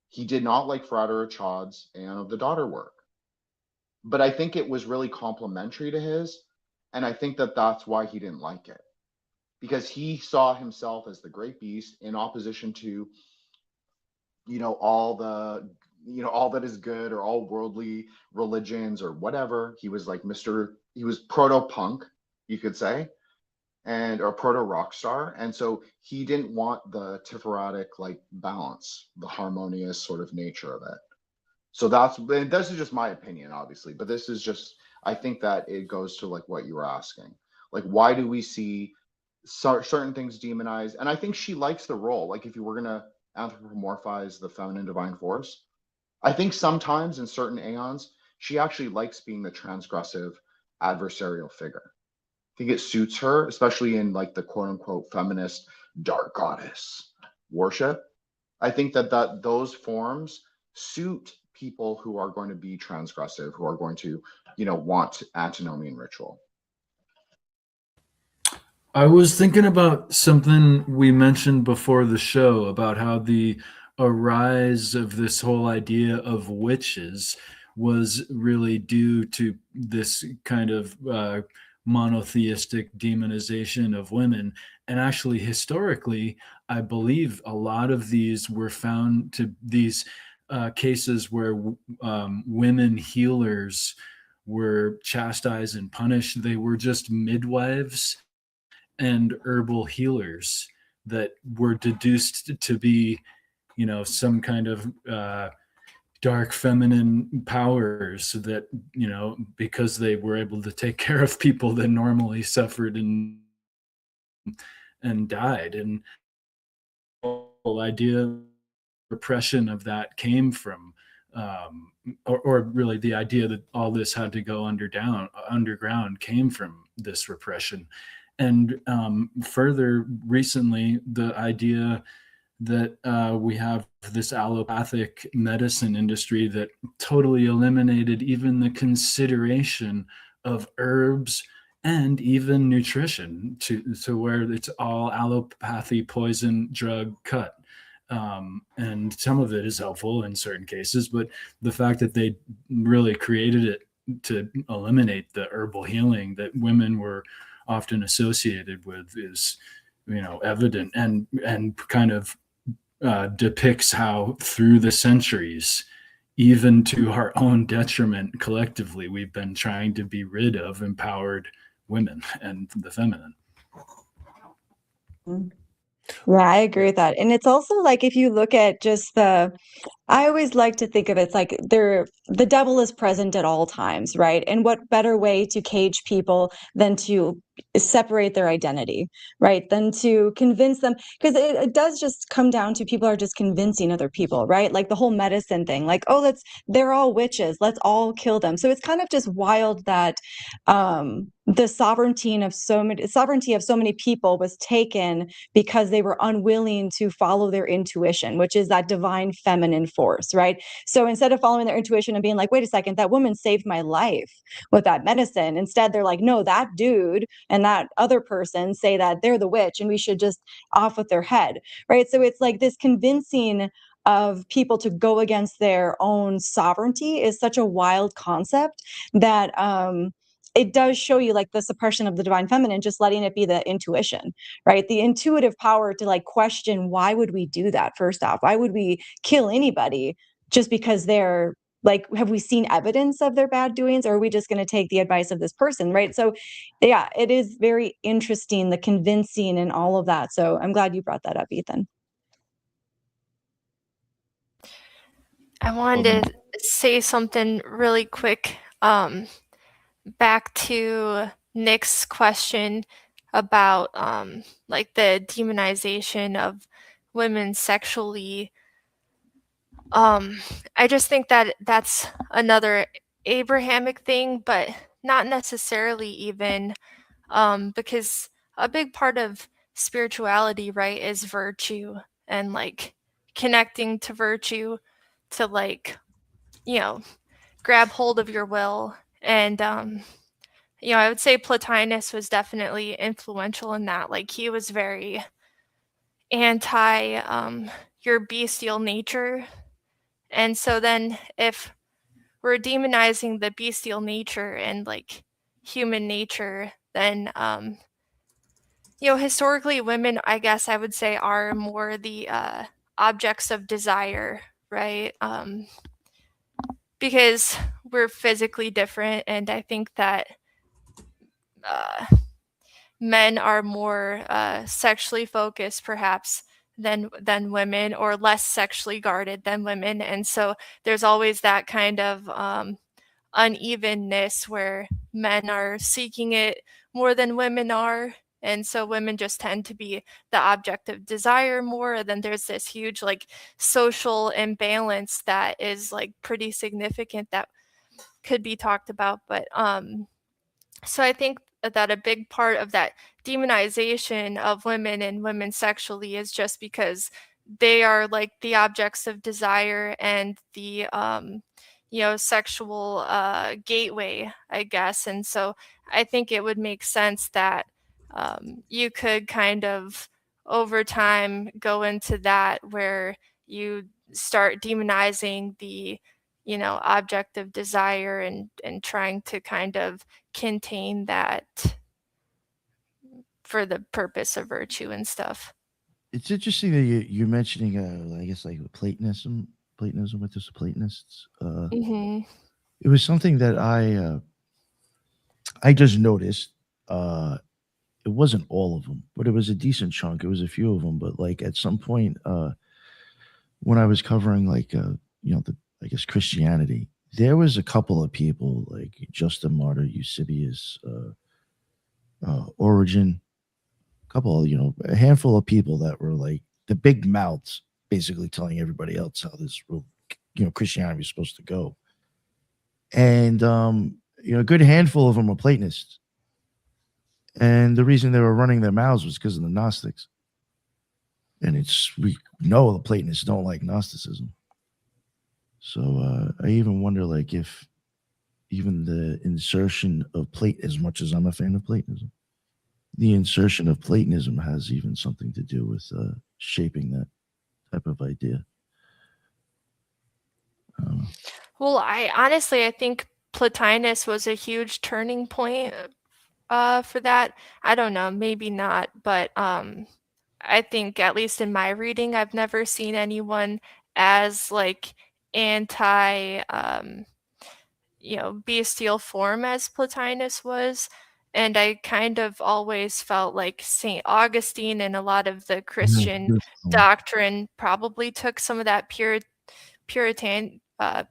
he did not like Frater Chad's Aeon of the Daughter work. But I think it was really complementary to his, and I think that that's why he didn't like it, because he saw himself as the great beast in opposition to, all the, all that is good or all worldly religions or whatever. He was like he was proto-punk, you could say, and or proto rock star, and so he didn't want the Tiferatic like balance, the harmonious sort of nature of it. So this is just my opinion, obviously, but this is just, I think that it goes to like what you were asking, like why do we see certain things demonized? And I think she likes the role. Like if you were gonna anthropomorphize the feminine divine force, I think sometimes in certain aeons she actually likes being the transgressive adversarial figure. I think it suits her, especially in like the quote unquote feminist dark goddess worship. I think that those forms suit people who are going to be transgressive, who are going to, want antinomian ritual. I was thinking about something we mentioned before the show about how the arise of this whole idea of witches was really due to this kind of monotheistic demonization of women. And actually, historically, I believe a lot of these were found to these cases where women healers were chastised and punished. They were just midwives and herbal healers that were deduced to be, some kind of dark feminine powers that, because they were able to take care of people that normally suffered and died. And the whole idea of repression of that came from, or really the idea that all this had to go underground came from this repression. And further recently, the idea that we have this allopathic medicine industry that totally eliminated even the consideration of herbs and even nutrition to where it's all allopathy, poison, drug, cut. And some of it is helpful in certain cases, but the fact that they really created it to eliminate the herbal healing that women were often associated with is, evident and kind of depicts how through the centuries, even to our own detriment, collectively, we've been trying to be rid of empowered women and the feminine. Yeah, I agree with that. And it's also like if you look at just I always like to think of it like the devil is present at all times, right? And what better way to cage people than to separate their identity, right? Than to convince them, because it does just come down to people are just convincing other people, right? Like the whole medicine thing, like, oh, they're all witches, let's all kill them. So it's kind of just wild that the sovereignty of so many people was taken because they were unwilling to follow their intuition, which is that divine feminine force, right? So instead of following their intuition and being like, wait a second, that woman saved my life with that medicine, instead they're like, no, that dude and that other person say that they're the witch and we should just off with their head, right? So it's like this convincing of people to go against their own sovereignty is such a wild concept that it does show you like the suppression of the divine feminine, just letting it be the intuition, right? The intuitive power to like question, why would we do that? First off, why would we kill anybody just because they're like, have we seen evidence of their bad doings, or are we just going to take the advice of this person, right? So yeah, it is very interesting, the convincing and all of that. So I'm glad you brought that up, Ethan. I wanted to say something really quick. Back to Nick's question about like the demonization of women sexually. I just think that that's another Abrahamic thing, but not necessarily even, because a big part of spirituality, right, is virtue and like connecting to virtue to like, grab hold of your will and I would say Plotinus was definitely influential in that. Like, he was very anti your bestial nature. And so then if we're demonizing the bestial nature and like human nature, then historically women, I guess I would say, are more the objects of desire, right? Because we're physically different, and I think that uh, men are more sexually focused, perhaps, than women, or less sexually guarded than women, and so there's always that kind of unevenness where men are seeking it more than women are. And so women just tend to be the object of desire more. And then there's this huge like social imbalance that is like pretty significant that could be talked about. But so I think that a big part of that demonization of women and women sexually is just because they are like the objects of desire and the sexual gateway, I guess. And so I think it would make sense that you could kind of over time go into that where you start demonizing the object of desire and trying to kind of contain that for the purpose of virtue and stuff. It's interesting that you're mentioning, I guess, like Platonism with the Platonists. Mm-hmm. It was something that I just noticed. It wasn't all of them, but it was a decent chunk. It was a few of them. But like at some point, when I was covering like I guess Christianity, there was a couple of people like Justin Martyr, Eusebius, Origen, a handful of people that were like the big mouths, basically telling everybody else how this Christianity was supposed to go. And a good handful of them were Platonists. And the reason they were running their mouths was because of the Gnostics. And we know the Platonists don't like Gnosticism. So I even wonder, like, if even the insertion of Platonism, as much as I'm a fan of Platonism, the insertion of Platonism has even something to do with shaping that type of idea. Well, I think Plotinus was a huge turning point for that. I don't know, maybe not, but I think at least in my reading, I've never seen anyone as like anti bestial form as Plotinus was. And I kind of always felt like St. Augustine and a lot of the Christian doctrine probably took some of that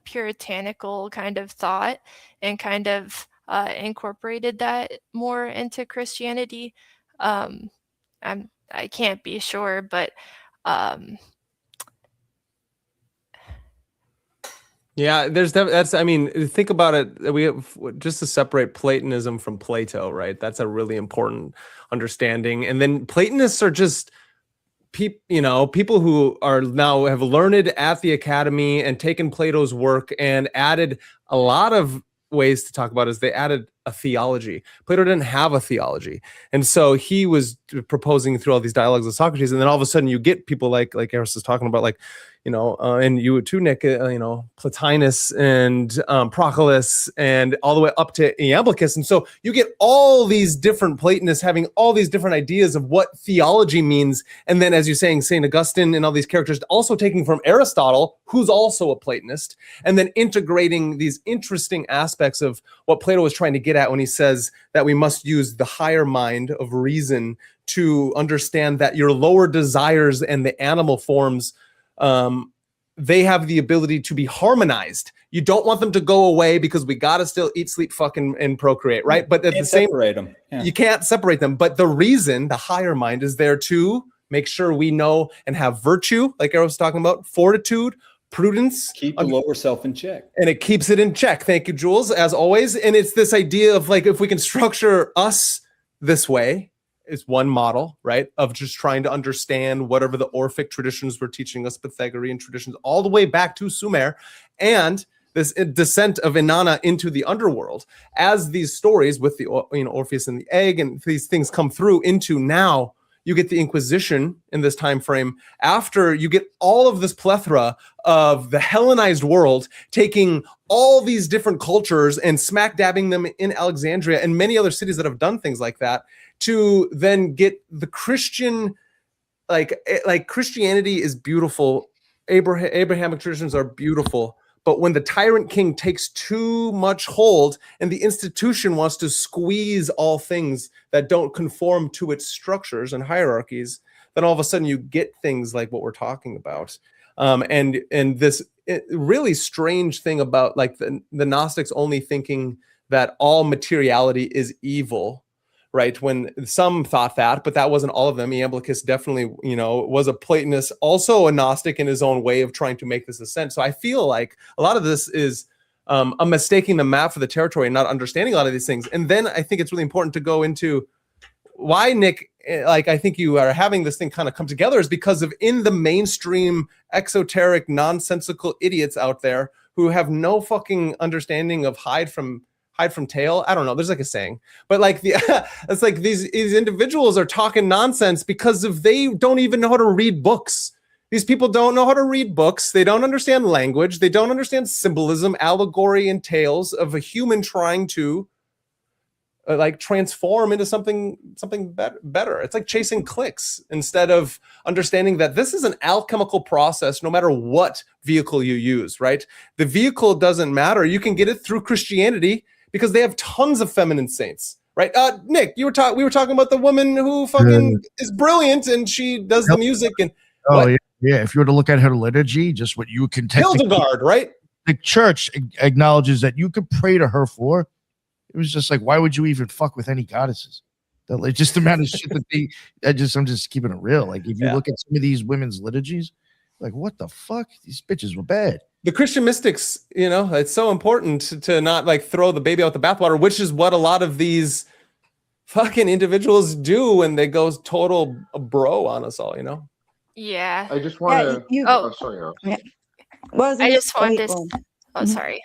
puritanical kind of thought and kind of incorporated that more into Christianity. I can't be sure, but yeah, that's, I mean, think about it. We have, just to separate Platonism from Plato, right? That's a really important understanding. And then Platonists are just people who are now have learned at the academy and taken Plato's work and added a lot of ways to talk about it. Is they added a theology. Plato didn't have a theology. And so he was proposing through all these dialogues of Socrates. And then all of a sudden you get people like Eris is talking about, like, and you too, Nick, Plotinus and Proclus and all the way up to Iamblichus. And so you get all these different Platonists having all these different ideas of what theology means. And then, as you're saying, St. Augustine and all these characters also taking from Aristotle, who's also a Platonist, and then integrating these interesting aspects of what Plato was trying to get at when he says that we must use the higher mind of reason to understand that your lower desires and the animal forms, they have the ability to be harmonized. You don't want them to go away because we got to still eat, sleep, fucking, and procreate, right? But at the same time, you can't separate them. But the reason, the higher mind, is there to make sure we know and have virtue, like Eros was talking about, fortitude, prudence. Keep the lower self in check. And it keeps it in check. Thank you, Jules, as always. And it's this idea of, like, if we can structure us this way, is one model, right, of just trying to understand whatever the Orphic traditions were teaching us, Pythagorean traditions, all the way back to Sumer. And this descent of Inanna into the underworld. As these stories with the Orpheus and the egg and these things come through into now, you get the Inquisition in this time frame. After you get all of this plethora of the Hellenized world taking all these different cultures and smack dabbing them in Alexandria and many other cities that have done things like that, to then get the Christian, like Christianity is beautiful. Abrahamic traditions are beautiful. But when the tyrant king takes too much hold and the institution wants to squeeze all things that don't conform to its structures and hierarchies, then all of a sudden you get things like what we're talking about. And this really strange thing about like the Gnostics only thinking that all materiality is evil, right? When some thought that, but that wasn't all of them. Iamblichus definitely, was a Platonist, also a Gnostic in his own way of trying to make this ascent. So I feel like a lot of this is a mistaking the map for the territory and not understanding a lot of these things. And then I think it's really important to go into why, Nick, like I think you are having this thing kind of come together is because of in the mainstream exoteric nonsensical idiots out there who have no fucking understanding of hide from tail. I don't know. There's like a saying, but like it's like these individuals are talking nonsense because they don't even know how to read books. These people don't know how to read books. They don't understand language. They don't understand symbolism, allegory, and tales of a human trying to like transform into something better. It's like chasing clicks instead of understanding that this is an alchemical process no matter what vehicle you use, right? The vehicle doesn't matter. You can get it through Christianity because they have tons of feminine saints, right? Nick, we were talking about the woman who fucking is brilliant and she does the music and yeah. If you were to look at her liturgy, just what you can Hildegard, right? The church acknowledges that you could pray to her for. It was just like, why would you even fuck with any goddesses? Like, just the amount of shit that I'm just keeping it real. Like if you look at some of these women's liturgies, like what the fuck? These bitches were bad. The Christian mystics, it's so important to not like throw the baby out the bathwater, which is what a lot of these fucking individuals do when they go total bro on us all, Yeah. I just want to. Sorry, Earl. Yeah. I just wanted to. Oh, sorry.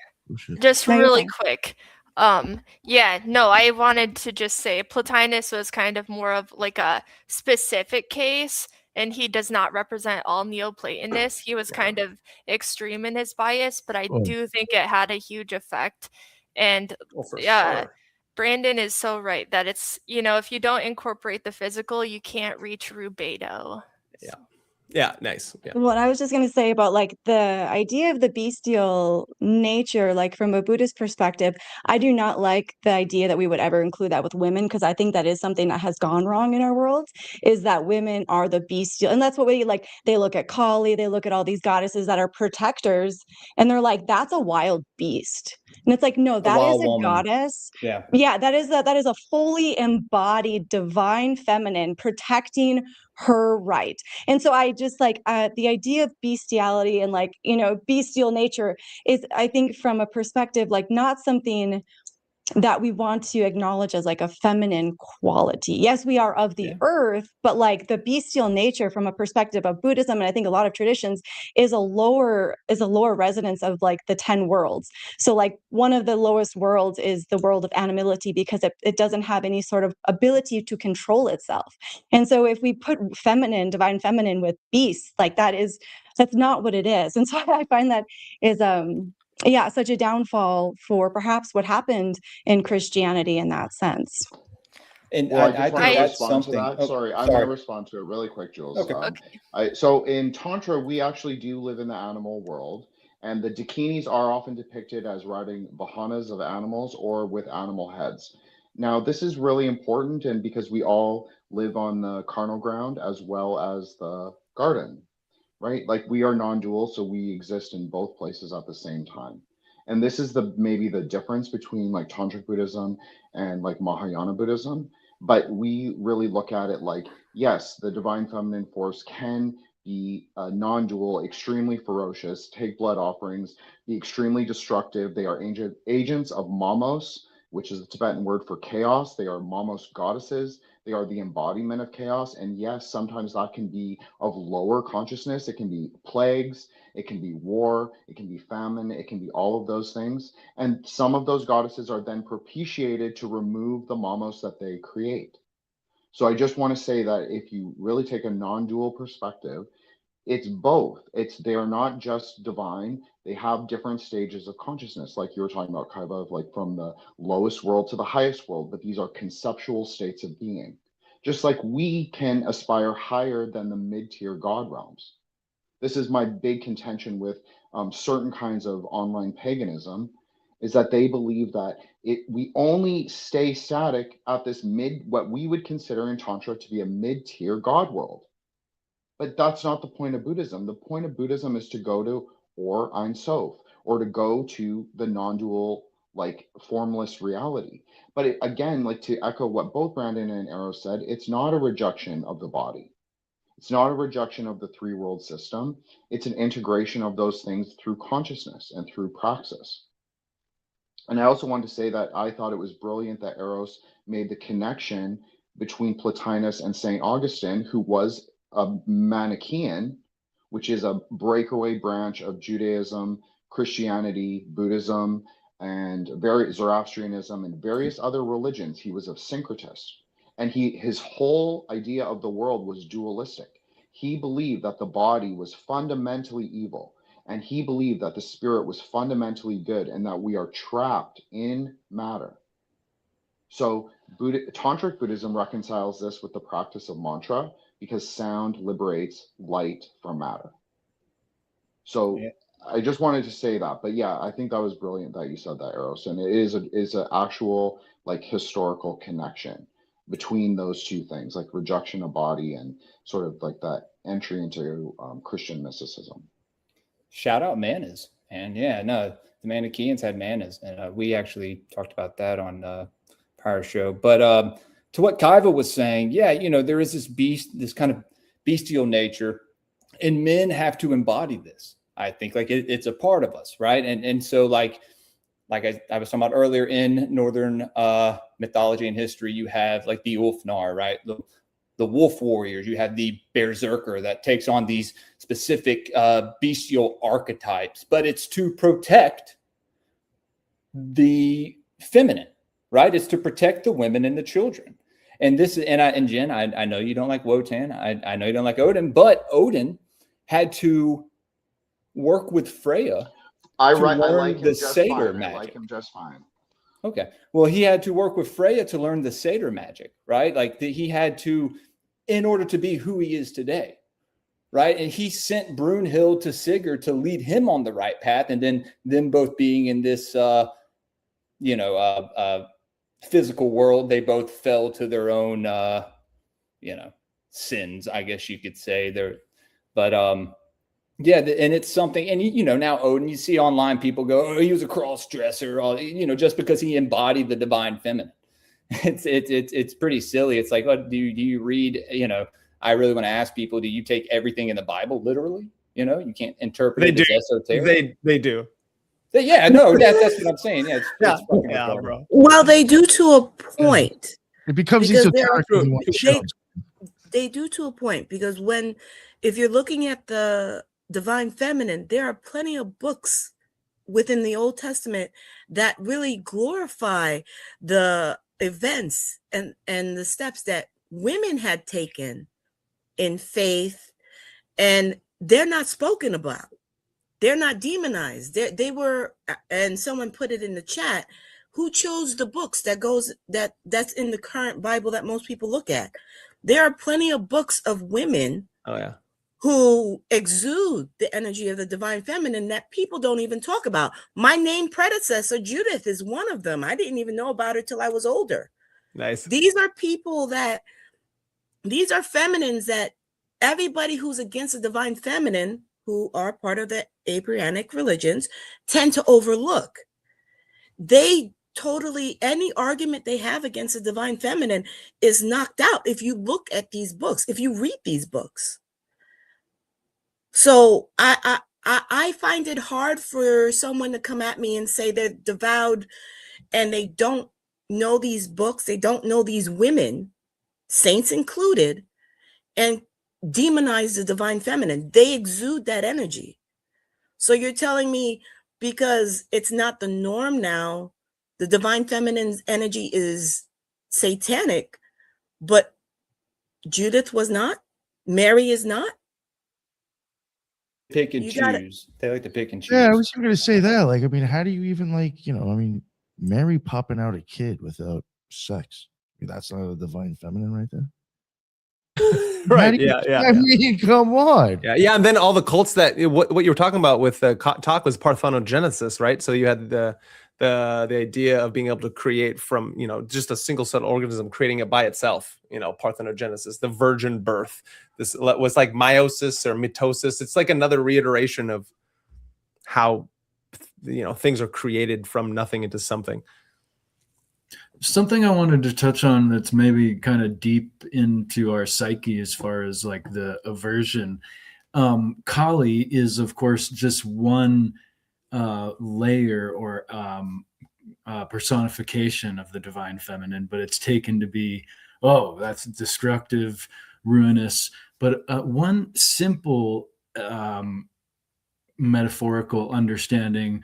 Just really quick. I wanted to just say Plotinus was kind of more of like a specific case, and he does not represent all Neoplatonists. He was kind of extreme in his bias, but I do think it had a huge effect. And sure. Brandon is so right that it's, if you don't incorporate the physical, you can't reach rubedo. Yeah, nice. Yeah. What I was just going to say about like the idea of the bestial nature, like from a Buddhist perspective, I do not like the idea that we would ever include that with women, because I think that is something that has gone wrong in our world, is that women are the bestial. And that's what they look at Kali, they look at all these goddesses that are protectors, and they're like, that's a wild beast. And it's like, no, that is a goddess. Yeah, that is a fully embodied divine feminine protecting her right. And so I just like the idea of bestiality and like, bestial nature is, I think, from a perspective, like not something that we want to acknowledge as like a feminine quality. Yes, we are of the earth, but like the bestial nature from a perspective of Buddhism, and I think a lot of traditions, is a lower resonance of like the 10 worlds. So like one of the lowest worlds is the world of animality, because it doesn't have any sort of ability to control itself. And so if we put divine feminine with beasts, like that's not what it is. And so I find that is such a downfall for perhaps what happened in Christianity in that sense. And I just want to respond to that. Sorry, I'm going to respond to it really quick, Jules. Okay. So in Tantra, we actually do live in the animal world, and the dakinis are often depicted as riding vahanas of animals or with animal heads. Now, this is really important, and because we all live on the carnal ground as well as the garden. Right? Like we are non-dual, so we exist in both places at the same time. And this is maybe the difference between like Tantric Buddhism and like Mahayana Buddhism. But we really look at it like, yes, the divine feminine force can be non-dual, extremely ferocious, take blood offerings, be extremely destructive. They are agents of Mamos, which is the Tibetan word for chaos. They are Mamos goddesses. They are the embodiment of chaos. And yes, sometimes that can be of lower consciousness. It can be plagues, it can be war, it can be famine, it can be all of those things. And some of those goddesses are then propitiated to remove the Mamos that they create. So I just want to say that if you really take a non-dual perspective, it's both. They are not just divine. They have different stages of consciousness, like you were talking about, Kaiba, like from the lowest world to the highest world, but these are conceptual states of being. Just like we can aspire higher than the mid-tier God realms. This is my big contention with certain kinds of online paganism, is that they believe that we only stay static at this what we would consider in Tantra to be a mid-tier God world. But that's not the point of Buddhism. The point of Buddhism is to go to Or Ein Sof, or to go to the non-dual, like formless reality. But again, like to echo what both Brandon and Arrow said, it's not a rejection of the body. It's not a rejection of the three world system. It's an integration of those things through consciousness and through praxis. And I also wanted to say that I thought it was brilliant that Eros made the connection between Plotinus and St. Augustine, who was a Manichaean, which is a breakaway branch of Judaism, Christianity, Buddhism, and Zoroastrianism, and various other religions. He was a syncretist. And his whole idea of the world was dualistic. He believed that the body was fundamentally evil, and he believed that the spirit was fundamentally good, and that we are trapped in matter. So Tantric Buddhism reconciles this with the practice of mantra, because sound liberates light from matter. So yeah. I just wanted to say that, but yeah, I think that was brilliant that you said that, Eros, and it is an actual like historical connection between those two things, like rejection of body and sort of like that entry into Christian mysticism. Shout out manas, and yeah, no, the Manichaeans had manas, and we actually talked about that on prior show. But to what Kaiva was saying, yeah, there is this kind of bestial nature, and men have to embody this. I think like it's a part of us, right? And so like I was talking about earlier, in Northern mythology and history, you have like the Ulfnar, right? The wolf warriors. You have the berserker that takes on these specific bestial archetypes, but it's to protect the feminine, right? It's to protect the women and the children. And this, and Jen, I know you don't like Wotan. I know you don't like Odin, but Odin had to work with Freya. I like him the just satyr fine. magic. I like him just fine. Okay. Well, he had to work with Freya to learn the satyr magic, right? Like he had to, in order to be who he is today, right? And he sent Brunhild to Sigurd to lead him on the right path, and then them both being in this, physical world, they both fell to their own, sins, I guess you could say. Yeah, and it's something, and now Odin, you see online people go, oh, he was a cross dresser, just because he embodied the divine feminine. It's pretty silly. It's like, what do you read? I really want to ask people, do you take everything in the Bible literally? You can't interpret it as esoteric. They do. Yeah, no, that's what I'm saying. Yeah, it's fucking yeah, bro. Well, they do to a point. It becomes Because esoteric when you want to show. They do to a point, because if you're looking at the divine feminine, there are plenty of books within the Old Testament that really glorify the events and the steps that women had taken in faith, and they're not spoken about. They're not demonized. They were, and someone put it in the chat, who chose the books that's in the current Bible that most people look at. There are plenty of books of women who exude the energy of the divine feminine that people don't even talk about. My named predecessor, Judith, is one of them. I didn't even know about her till I was older. Nice. These are feminines that everybody who's against the divine feminine, who are part of the Abrahamic religions, tend to overlook. Any argument they have against the divine feminine is knocked out if you look at these books, if you read these books. So I find it hard for someone to come at me and say they're devout and they don't know these books, they don't know these women, saints included, and demonize the divine feminine. They exude that energy. So you're telling me because it's not the norm now, the divine feminine's energy is satanic, but Judith was not? Mary is not? Pick and You gotta- choose. They like to pick and choose. Yeah, I was even going to say that. Like, I mean, how do you even like, I mean, Mary popping out a kid without sex? I mean, that's not a divine feminine right there. How Right. do you- Yeah. I mean, come on. Yeah. And then all the cults that what you were talking about with the talk was parthenogenesis, right? So you had the idea of being able to create from, just a single cell organism, creating it by itself, parthenogenesis, the virgin birth. This was like meiosis or mitosis. It's like another reiteration of how, things are created from nothing into something. Something I wanted to touch on that's maybe kind of deep into our psyche as far as like the aversion. Kali is, of course, just one layer or personification of the divine feminine, but it's taken to be, oh, that's destructive, ruinous. But one simple metaphorical understanding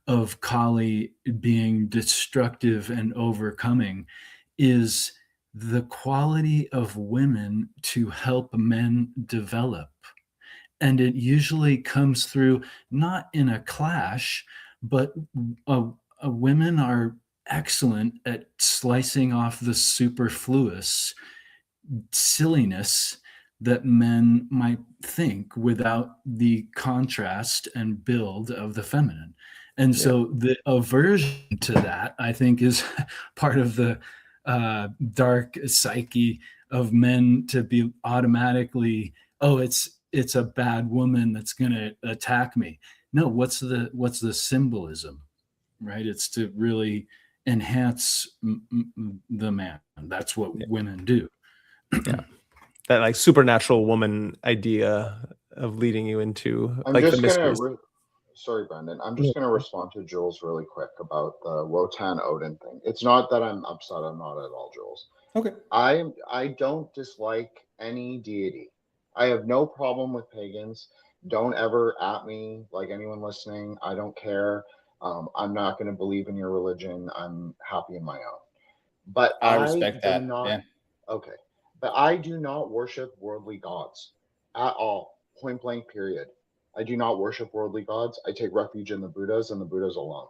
of Kali being destructive and overcoming is the quality of women to help men develop. And it usually comes through not in a clash, but women are excellent at slicing off the superfluous silliness that men might think without the contrast and build of the feminine. And so the aversion to that, I think, is part of the dark psyche of men to be automatically, oh, it's a bad woman that's going to attack me. No, what's the symbolism, right? It's to really enhance the man. That's what women do. Yeah. That like supernatural woman idea of leading you into I'm like just the gonna mysteries. sorry, Brendan. I'm just gonna respond to Jules really quick about the Wotan Odin thing. It's not that I'm upset. I'm not at all, Jules. Okay. I don't dislike any deity. I have no problem with pagans. Don't ever at me, like anyone listening. I don't care. I'm not going to believe in your religion. I'm happy in my own. But I respect do that. not. Yeah. Okay. But I do not worship worldly gods at all. Point blank, period. I do not worship worldly gods. I take refuge in the Buddhas and the Buddhas alone.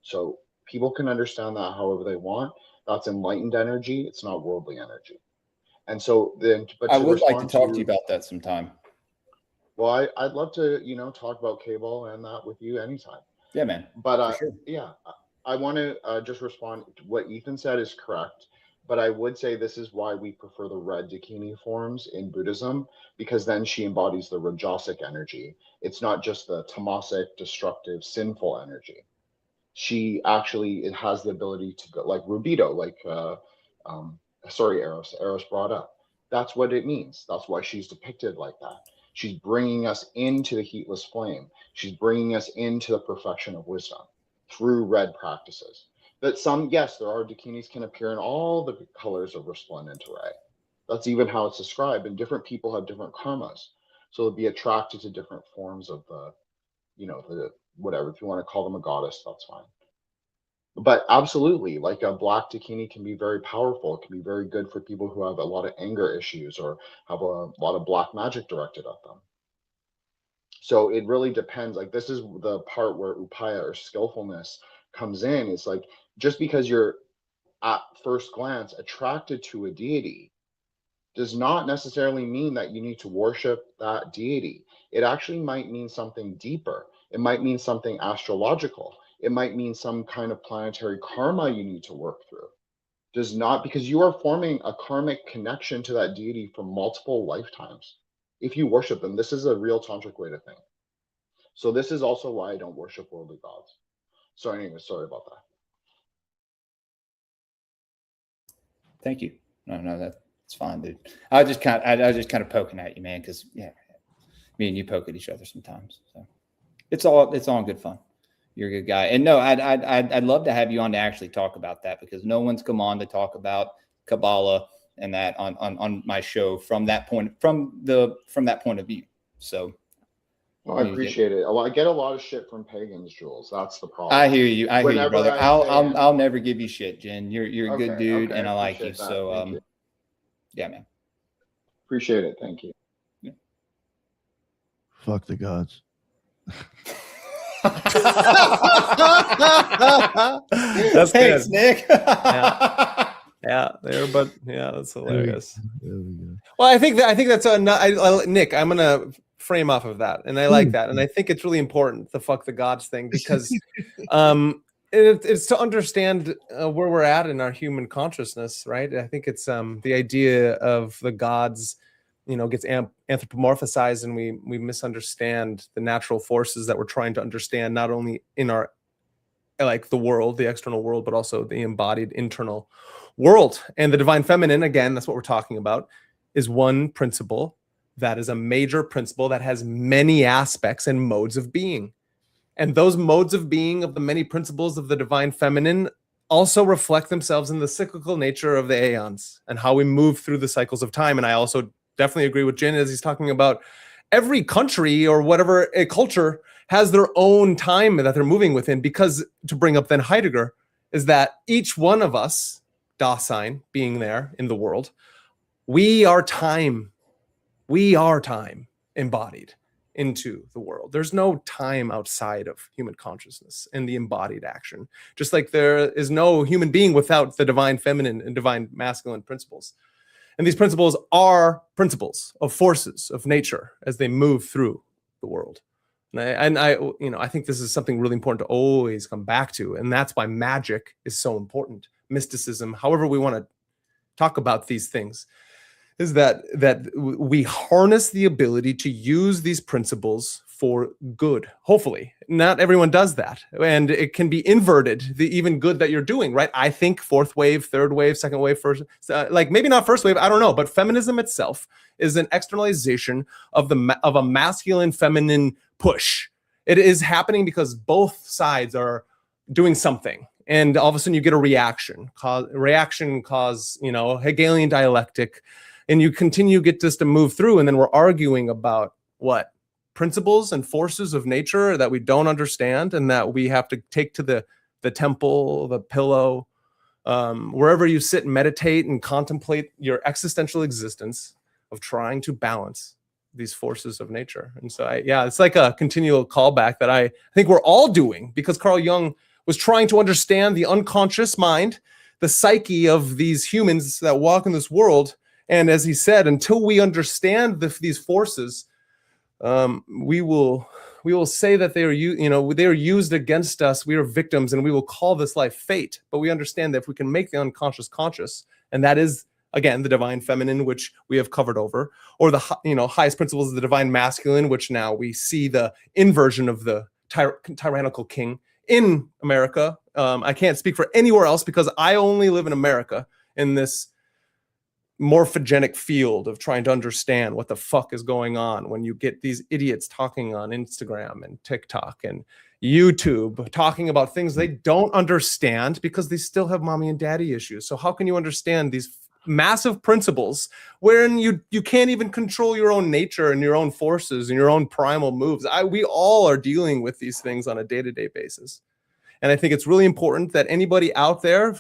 So people can understand that however they want. That's enlightened energy. It's not worldly energy. And so then, but I to would like to respond talk to you about that sometime. well, I'd love to, talk about cable and that with you anytime. Yeah, man. But For sure. yeah, I want to just respond. What Ethan said is correct. But I would say this is why we prefer the red Dakini forms in Buddhism, because then she embodies the Rajasic energy. It's not just the tamasic, destructive, sinful energy. She actually it has the ability to go like rubido, like sorry, Eros brought up. That's what it means. That's why she's depicted like that. She's bringing us into the heatless flame. She's bringing us into the perfection of wisdom through red practices. But yes, there are Dakinis can appear in all the colors of resplendent array. That's even how it's described. And different people have different karmas. So they'll be attracted to different forms of the whatever. If you want to call them a goddess, that's fine. But absolutely, like a black Dakini can be very powerful. It can be very good for people who have a lot of anger issues or have a lot of black magic directed at them. So it really depends. Like this is the part where upaya or skillfulness comes in. It's like just because you're at first glance attracted to a deity does not necessarily mean that you need to worship that deity. It actually might mean something deeper. It might mean something astrological. It might mean some kind of planetary karma you need to work through. Does not, because you are forming a karmic connection to that deity for multiple lifetimes. If you worship them, this is a real tantric way to think. So this is also why I don't worship worldly gods. So anyway, sorry about that. Thank you. No, that's fine, dude. I was just kind of poking at you, man, because yeah, me and you poke at each other sometimes. So it's all in good fun. you're a good guy. And no, I'd love to have you on to actually talk about that, because no one's come on to talk about Kabbalah and that on my show from that point of view. So Well, I appreciate it. Well, I get a lot of shit from pagans, Jules. That's the problem. I hear you. I hear you, brother. Whenever I'll never give you shit, Jen. You're a good dude, okay, and I like you. appreciate that. So Thank you. yeah, man. Appreciate it. Thank you. Fuck the gods. That's Thanks, good. Nick. Yeah, that's hilarious. There we go. Well, I think that's Nick. I'm gonna frame off of that, and I like that, and I think it's really important, the fuck the gods thing, because it's to understand where we're at in our human consciousness, right? I think it's the idea of the gods, gets anthropomorphized, and we misunderstand the natural forces that we're trying to understand, not only in our the world, the external world, but also the embodied internal world. And the divine feminine, again, that's what we're talking about, is one principle that is a major principle that has many aspects and modes of being. And those modes of being of the many principles of the divine feminine also reflect themselves in the cyclical nature of the aeons and how we move through the cycles of time. And I also definitely agree with Jin as he's talking about every country or whatever a culture has their own time that they're moving within, because to bring up then Heidegger is that each one of us, Dasein, being there in the world, we are time embodied into the world. There's no time outside of human consciousness and the embodied action. Just like there is no human being without the divine feminine and divine masculine principles. And these principles are principles of forces of nature as they move through the world. And I think this is something really important to always come back to. And that's why magic is so important. Mysticism, however we want to talk about these things, is that we harness the ability to use these principles for good. Hopefully, not everyone does that, and it can be inverted, the even good that you're doing, right? I think fourth wave, third wave, second wave, first, maybe not first wave, I don't know, but feminism itself is an externalization of a masculine feminine push. It is happening because both sides are doing something, and all of a sudden you get a reaction cause Hegelian dialectic, and you get this to move through, and then we're arguing about what principles and forces of nature that we don't understand, and that we have to take to the temple, the pillow, wherever you sit and meditate and contemplate your existential existence of trying to balance these forces of nature. And so it's like a continual callback that I think we're all doing, because Carl Jung was trying to understand the unconscious mind, the psyche of these humans that walk in this world. And as he said, until we understand these forces, we will say that they are used against us. We are victims, and we will call this life fate. But we understand that if we can make the unconscious conscious, and that is again the divine feminine, which we have covered over, or the highest principles of the divine masculine, which now we see the inversion of the tyrannical king in America. I can't speak for anywhere else because I only live in America in this morphogenic field of trying to understand what the fuck is going on when you get these idiots talking on Instagram and TikTok and YouTube talking about things they don't understand because they still have mommy and daddy issues. So how can you understand these massive principles wherein you can't even control your own nature and your own forces and your own primal moves? We all are dealing with these things on a day-to-day basis. And I think it's really important that anybody out there,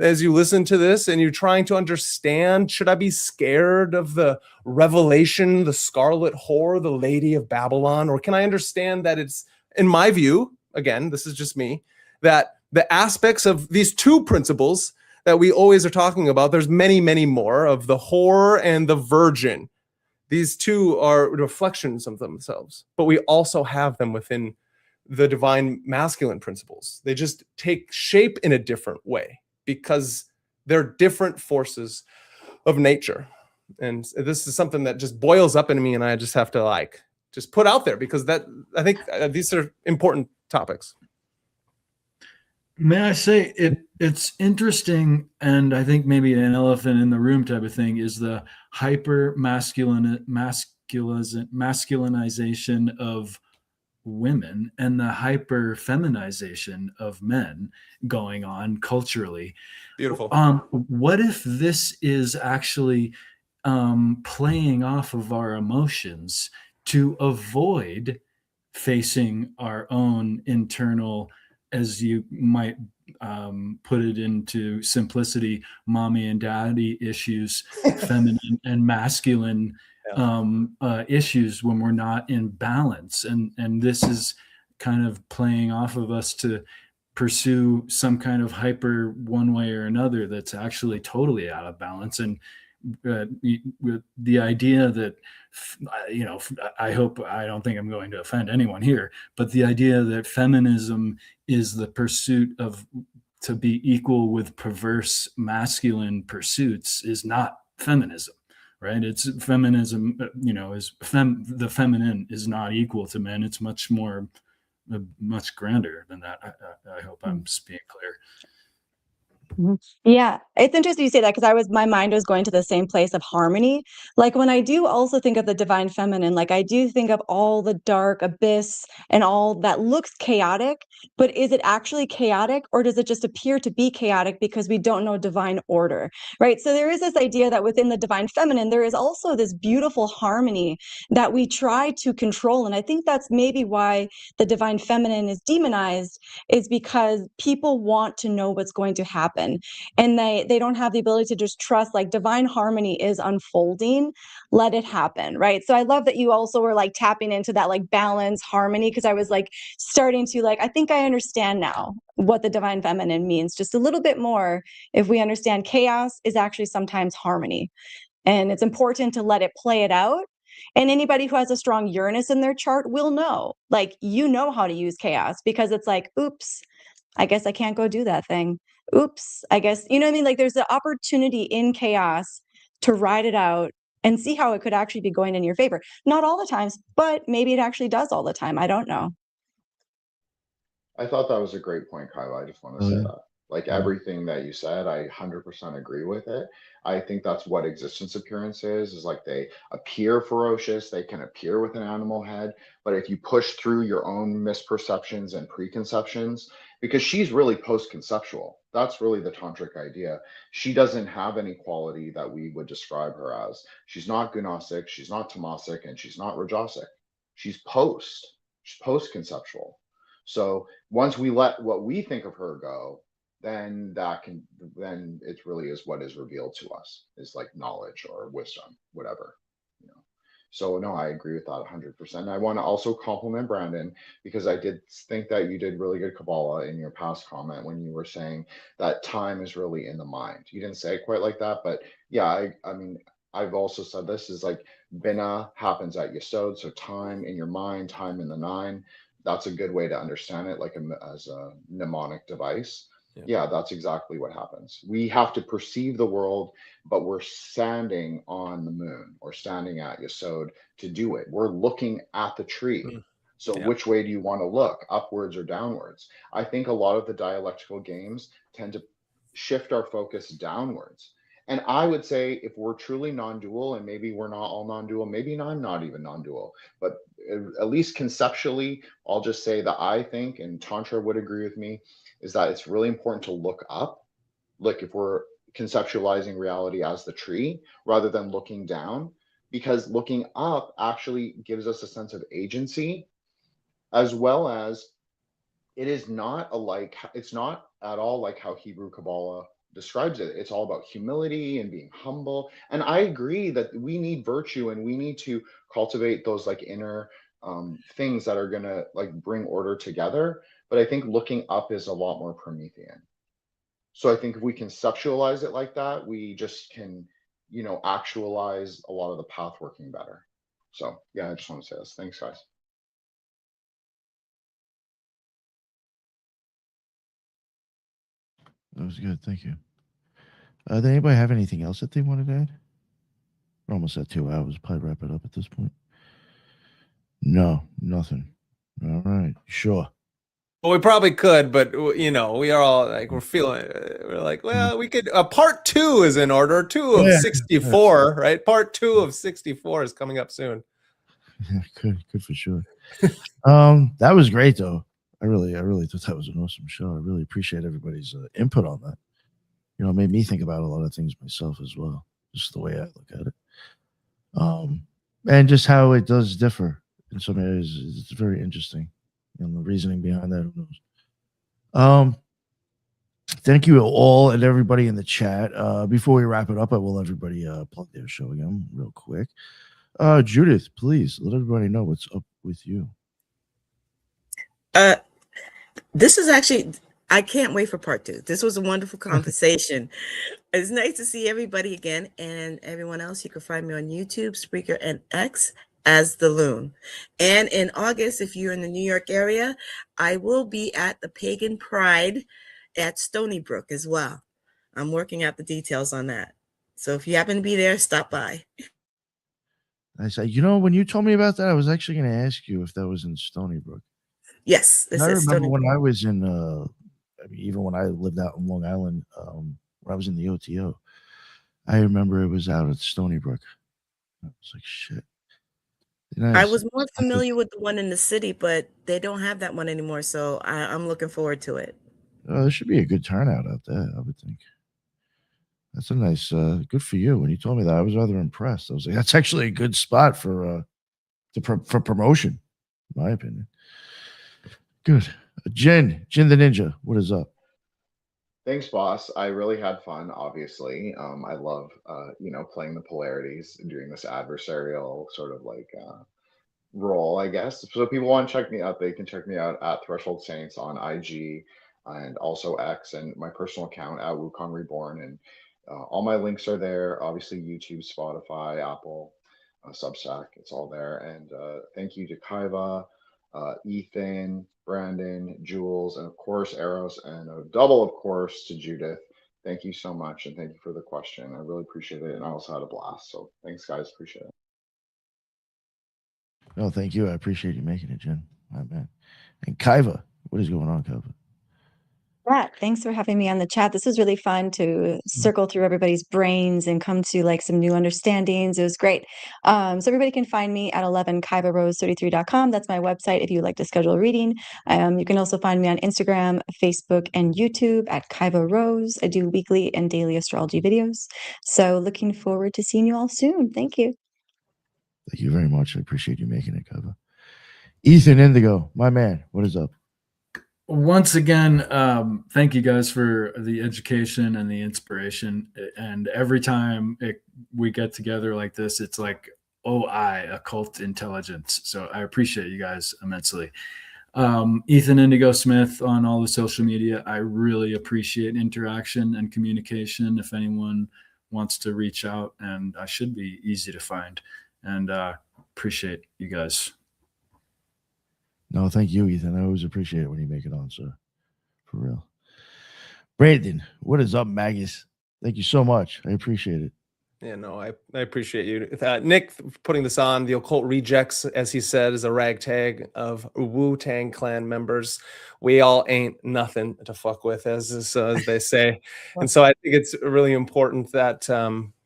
as you listen to this and you're trying to understand, should I be scared of the revelation, the scarlet whore, the lady of Babylon? Or can I understand that it's, in my view, again, this is just me, that the aspects of these two principles that we always are talking about, there's many, many more, of the whore and the virgin. These two are reflections of themselves, but we also have them within the divine masculine principles. They just take shape in a different way, because they're different forces of nature. And this is something that just boils up in me, and I just have to just put out there, because I think these are important topics. May I say it's interesting, and I think maybe an elephant in the room type of thing is the hyper masculinization of women and the hyper feminization of men going on culturally. Beautiful. What if this is actually playing off of our emotions to avoid facing our own internal, as you might put it into simplicity, mommy and daddy issues, feminine and masculine issues when we're not in balance? And this is kind of playing off of us to pursue some kind of hyper one way or another that's actually totally out of balance. And with the idea that, I hope I don't think I'm going to offend anyone here, but the idea that feminism is the pursuit of to be equal with perverse masculine pursuits is not feminism, right? It's feminism, is the feminine is not equal to men. It's much more, much grander than that. I hope I'm being clear. Yeah, it's interesting you say that, because my mind was going to the same place of harmony. Like when I do also think of the divine feminine, like I do think of all the dark abyss and all that looks chaotic, but is it actually chaotic, or does it just appear to be chaotic because we don't know divine order, right? So there is this idea that within the divine feminine, there is also this beautiful harmony that we try to control. And I think that's maybe why the divine feminine is demonized, is because people want to know what's going to happen. And they don't have the ability to just trust, like, divine harmony is unfolding, let it happen, right? So I love that you also were like tapping into that like balance, harmony, because I was like starting to I think I understand now what the divine feminine means just a little bit more. If we understand chaos is actually sometimes harmony, and it's important to let it play it out. And anybody who has a strong Uranus in their chart will know, like, how to use chaos, because it's like, oops, I guess I can't go do that thing. Oops, I guess, you know what I mean? Like, there's an opportunity in chaos to ride it out and see how it could actually be going in your favor. Not all the times, but maybe it actually does all the time. I don't know. I thought that was a great point, Kyla. I just want to say that. Like everything that you said, I 100% agree with it. I think that's what existence appearance is like they appear ferocious, they can appear with an animal head, but if you push through your own misperceptions and preconceptions, because she's really post-conceptual, that's really the tantric idea. She doesn't have any quality that we would describe her as. She's not gunasic, she's not tamasic, and she's not rajasic. She's post-conceptual. So once we let what we think of her go, then it really is what is revealed to us is like knowledge or wisdom, whatever. So no, I agree with that 100%. I want to also compliment Brandon, because I did think that you did really good Kabbalah in your past comment when you were saying that time is really in the mind. You didn't say it quite like that, but yeah, I mean, I've also said this is like Bina happens at Yesod, so time in your mind, time in the nine. That's a good way to understand it, like as a mnemonic device. Yeah, that's exactly what happens. We have to perceive the world, but we're standing on the moon or standing at Yesod to do it. We're looking at the tree. So which way do you want to look, upwards or downwards? I think a lot of the dialectical games tend to shift our focus downwards. And I would say if we're truly non-dual, and maybe we're not all non-dual, maybe I'm not even non-dual, but at least conceptually, I'll just say that I think, and Tantra would agree with me, is that it's really important to look up. Like if we're conceptualizing reality as the tree rather than looking down, because looking up actually gives us a sense of agency, as well as it's not at all like how Hebrew Kabbalah describes it. It's all about humility and being humble. And I agree that we need virtue and we need to cultivate those like inner things that are going to like bring order together. But I think looking up is a lot more Promethean. So I think if we conceptualize it like that, we just can, actualize a lot of the path working better. So yeah, I just want to say this. Thanks, guys. That was good. Thank you. Did anybody have anything else that they wanted to add? We're almost at 2 hours. Probably wrap it up at this point. No, nothing. All right. Sure. Well, we probably could, but we are all like, we're like, well, we could. Part 2 is in order. 2 of 64, right? Part 2 of 64 is coming up soon. Good for sure. That was great though. I really thought that was an awesome show. I really appreciate everybody's input on that. You know, it made me think about a lot of things myself as well, just the way I look at it. And just how it does differ in some areas. It's very interesting. And the reasoning behind that, who knows? Thank you all and everybody in the chat. Before we wrap it up, I will everybody plug their show again real quick. Judith, please let everybody know what's up with you. This is actually, I can't wait for part 2. This was a wonderful conversation. It's nice to see everybody again, and everyone else. You can find me on YouTube, Spreaker, and X as The Loon. And in August, if you're in the New York area, I will be at the Pagan Pride at Stony Brook as well. I'm working out the details on that. So if you happen to be there, stop by. I said, you know, when you told me about that, I was actually going to ask you if that was in Stony Brook. Yes, this I is remember Stony when Brook. I was in, I mean, even when I lived out in Long Island, when I was in the OTO, I remember it was out at Stony Brook. I was like, shit. I was more familiar with the one in the city, but they don't have that one anymore. So I'm looking forward to it. There should be a good turnout out there, I would think. That's a nice, good for you. When you told me that, I was rather impressed. I was like, that's actually a good spot for promotion, in my opinion. Good. Jin the Ninja, what is up? Thanks, boss. I really had fun, obviously. I love, playing the polarities, doing this adversarial sort of like role, I guess. So if people want to check me out, they can check me out at Threshold Saints on IG and also X, and my personal account at Wukong Reborn. And all my links are there. Obviously, YouTube, Spotify, Apple, Substack, it's all there. And thank you to Kaiva, Ethan, Brandon, Jules, and of course Eros, and a double of course to Judith. Thank you so much, and thank you for the question. I really appreciate it, and I also had a blast. So thanks, guys. Appreciate it. No, thank you. I appreciate you making it, Jen. My man. And Kaiva, what is going on, Kaiva? Yeah, thanks for having me on the chat. This was really fun to circle through everybody's brains and come to like some new understandings. It was great. So everybody can find me at 11kaivarose33.com. That's my website if you'd like to schedule a reading. You can also find me on Instagram, Facebook, and YouTube at Kaiva Rose. I do weekly and daily astrology videos. So looking forward to seeing you all soon. Thank you. Thank you very much. I appreciate you making it, Kaiva. Ethan Indigo, my man, what is up? Once again, thank you guys for the education and the inspiration. And every time we get together like this, it's like occult intelligence. So I appreciate you guys immensely. Ethan Indigo Smith on all the social media. I really appreciate interaction and communication. If anyone wants to reach out, and I should be easy to find. And appreciate you guys. No, thank you, Ethan. I always appreciate it when you make it on, sir. For real. Brandon, what is up, Magus? Thank you so much. I appreciate it. Yeah, no, I appreciate you. Nick putting this on. The Occult Rejects, as he said, is a ragtag of Wu-Tang Clan members. We all ain't nothing to fuck with, as they say. And so I think it's really important that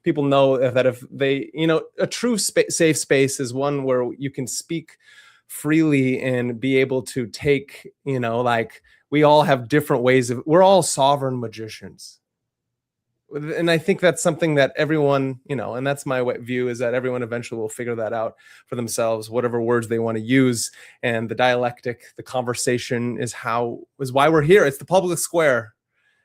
people know that if they, a true safe space is one where you can speak freely and be able to take, like we all have different ways we're all sovereign magicians. And I think that's something that everyone, and that's my view, is that everyone eventually will figure that out for themselves, whatever words they want to use. And the dialectic, the conversation is why we're here. It's the public square.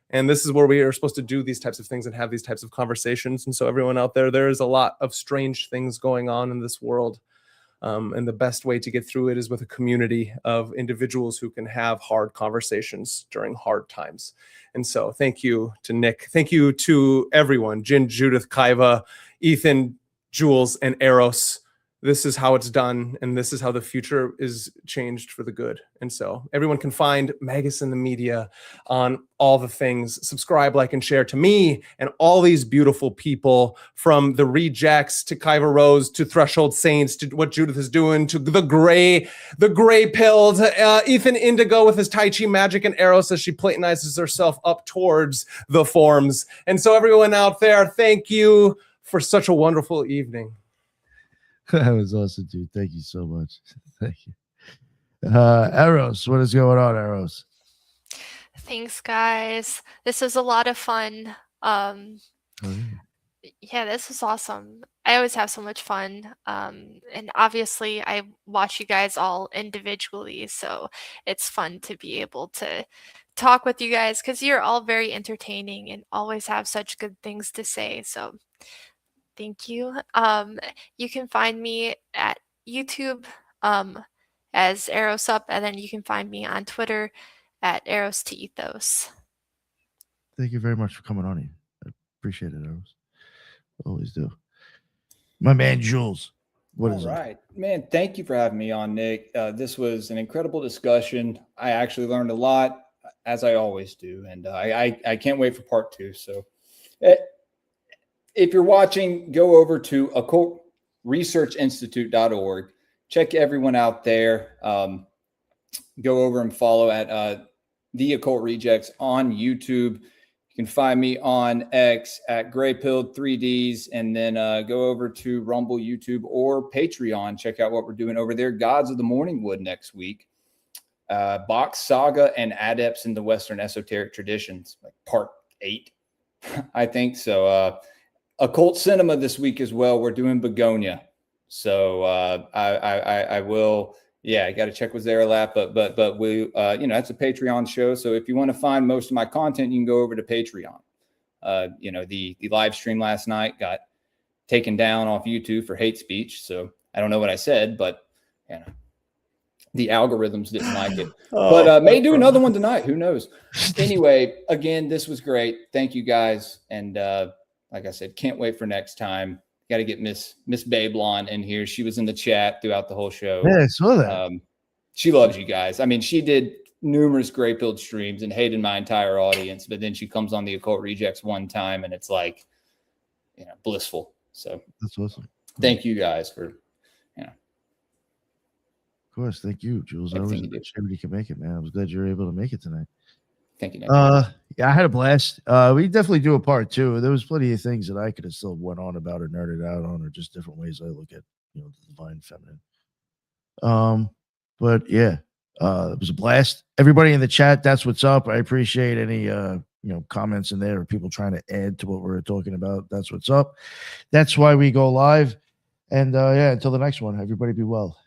And this is where we are supposed to do these types of things and have these types of conversations. And so everyone out there is a lot of strange things going on in this world. And the best way to get through it is with a community of individuals who can have hard conversations during hard times. And so thank you to Nick. Thank you to everyone, Jin, Judith, Kaiva, Ethan, Jules, and Eros. This is how it's done, and this is how the future is changed for the good. And so everyone can find Magus in the media on all the things. Subscribe, like, and share to me and all these beautiful people, from the Rejects to Kaiva Rose to Threshold Saints to what Judith is doing to the gray pill to Ethan Indigo with his Tai Chi magic and Eros as she platonizes herself up towards the forms. And so everyone out there, thank you for such a wonderful evening. That was awesome, dude. Thank you so much. Thank you. Eros, what is going on, Eros? Thanks, guys. This was a lot of fun. Oh, yeah. Yeah, this was awesome. I always have so much fun. And obviously, I watch you guys all individually, so it's fun to be able to talk with you guys because you're all very entertaining and always have such good things to say. So thank you. You can find me at YouTube as Aerosup, and then you can find me on Twitter at Eros to Ethos. Thank you very much for coming on here. I appreciate it, Eros. Always do. My man, Jules. What is All it? right, man. Thank you for having me on, Nick. This was an incredible discussion. I actually learned a lot, as I always do, and I can't wait for part 2. So, if you're watching, go over to occultresearchinstitute.org. Check everyone out there. Go over and follow at The Occult Rejects on YouTube. You can find me on X at Graypilled 3Ds, and then go over to Rumble, YouTube, or Patreon. Check out what we're doing over there. Gods of the Morningwood next week. Box Saga and Adepts in the Western Esoteric Traditions, like part 8, I think. So Occult Cinema this week as well. We're doing Begonia. So I will. Yeah, I got to check with Zaralap, but we, that's a Patreon show. So if you want to find most of my content, you can go over to Patreon. The live stream last night got taken down off YouTube for hate speech. So I don't know what I said, but the algorithms didn't like it. But may do another one tonight. Who knows? Anyway, again, this was great. Thank you guys, and like I said, can't wait for next time. Got to get Miss Babylon in here. She was in the chat throughout the whole show. Yeah, I saw that. She loves you guys. I mean, she did numerous Graypilled streams and hated my entire audience, but then she comes on the Occult Rejects one time, and it's like, blissful. So that's awesome. Thank you guys for, Of course, thank you, Jules. I always appreciate you can make it, man. I was glad you were able to make it tonight. Thank you. Yeah, I had a blast. We definitely do a part 2. There was plenty of things that I could have still went on about or nerded out on, or just different ways I look at, the divine feminine. But yeah, it was a blast. Everybody in the chat, that's what's up. I appreciate any comments in there or people trying to add to what we're talking about. That's what's up. That's why we go live. And yeah, until the next one, everybody be well.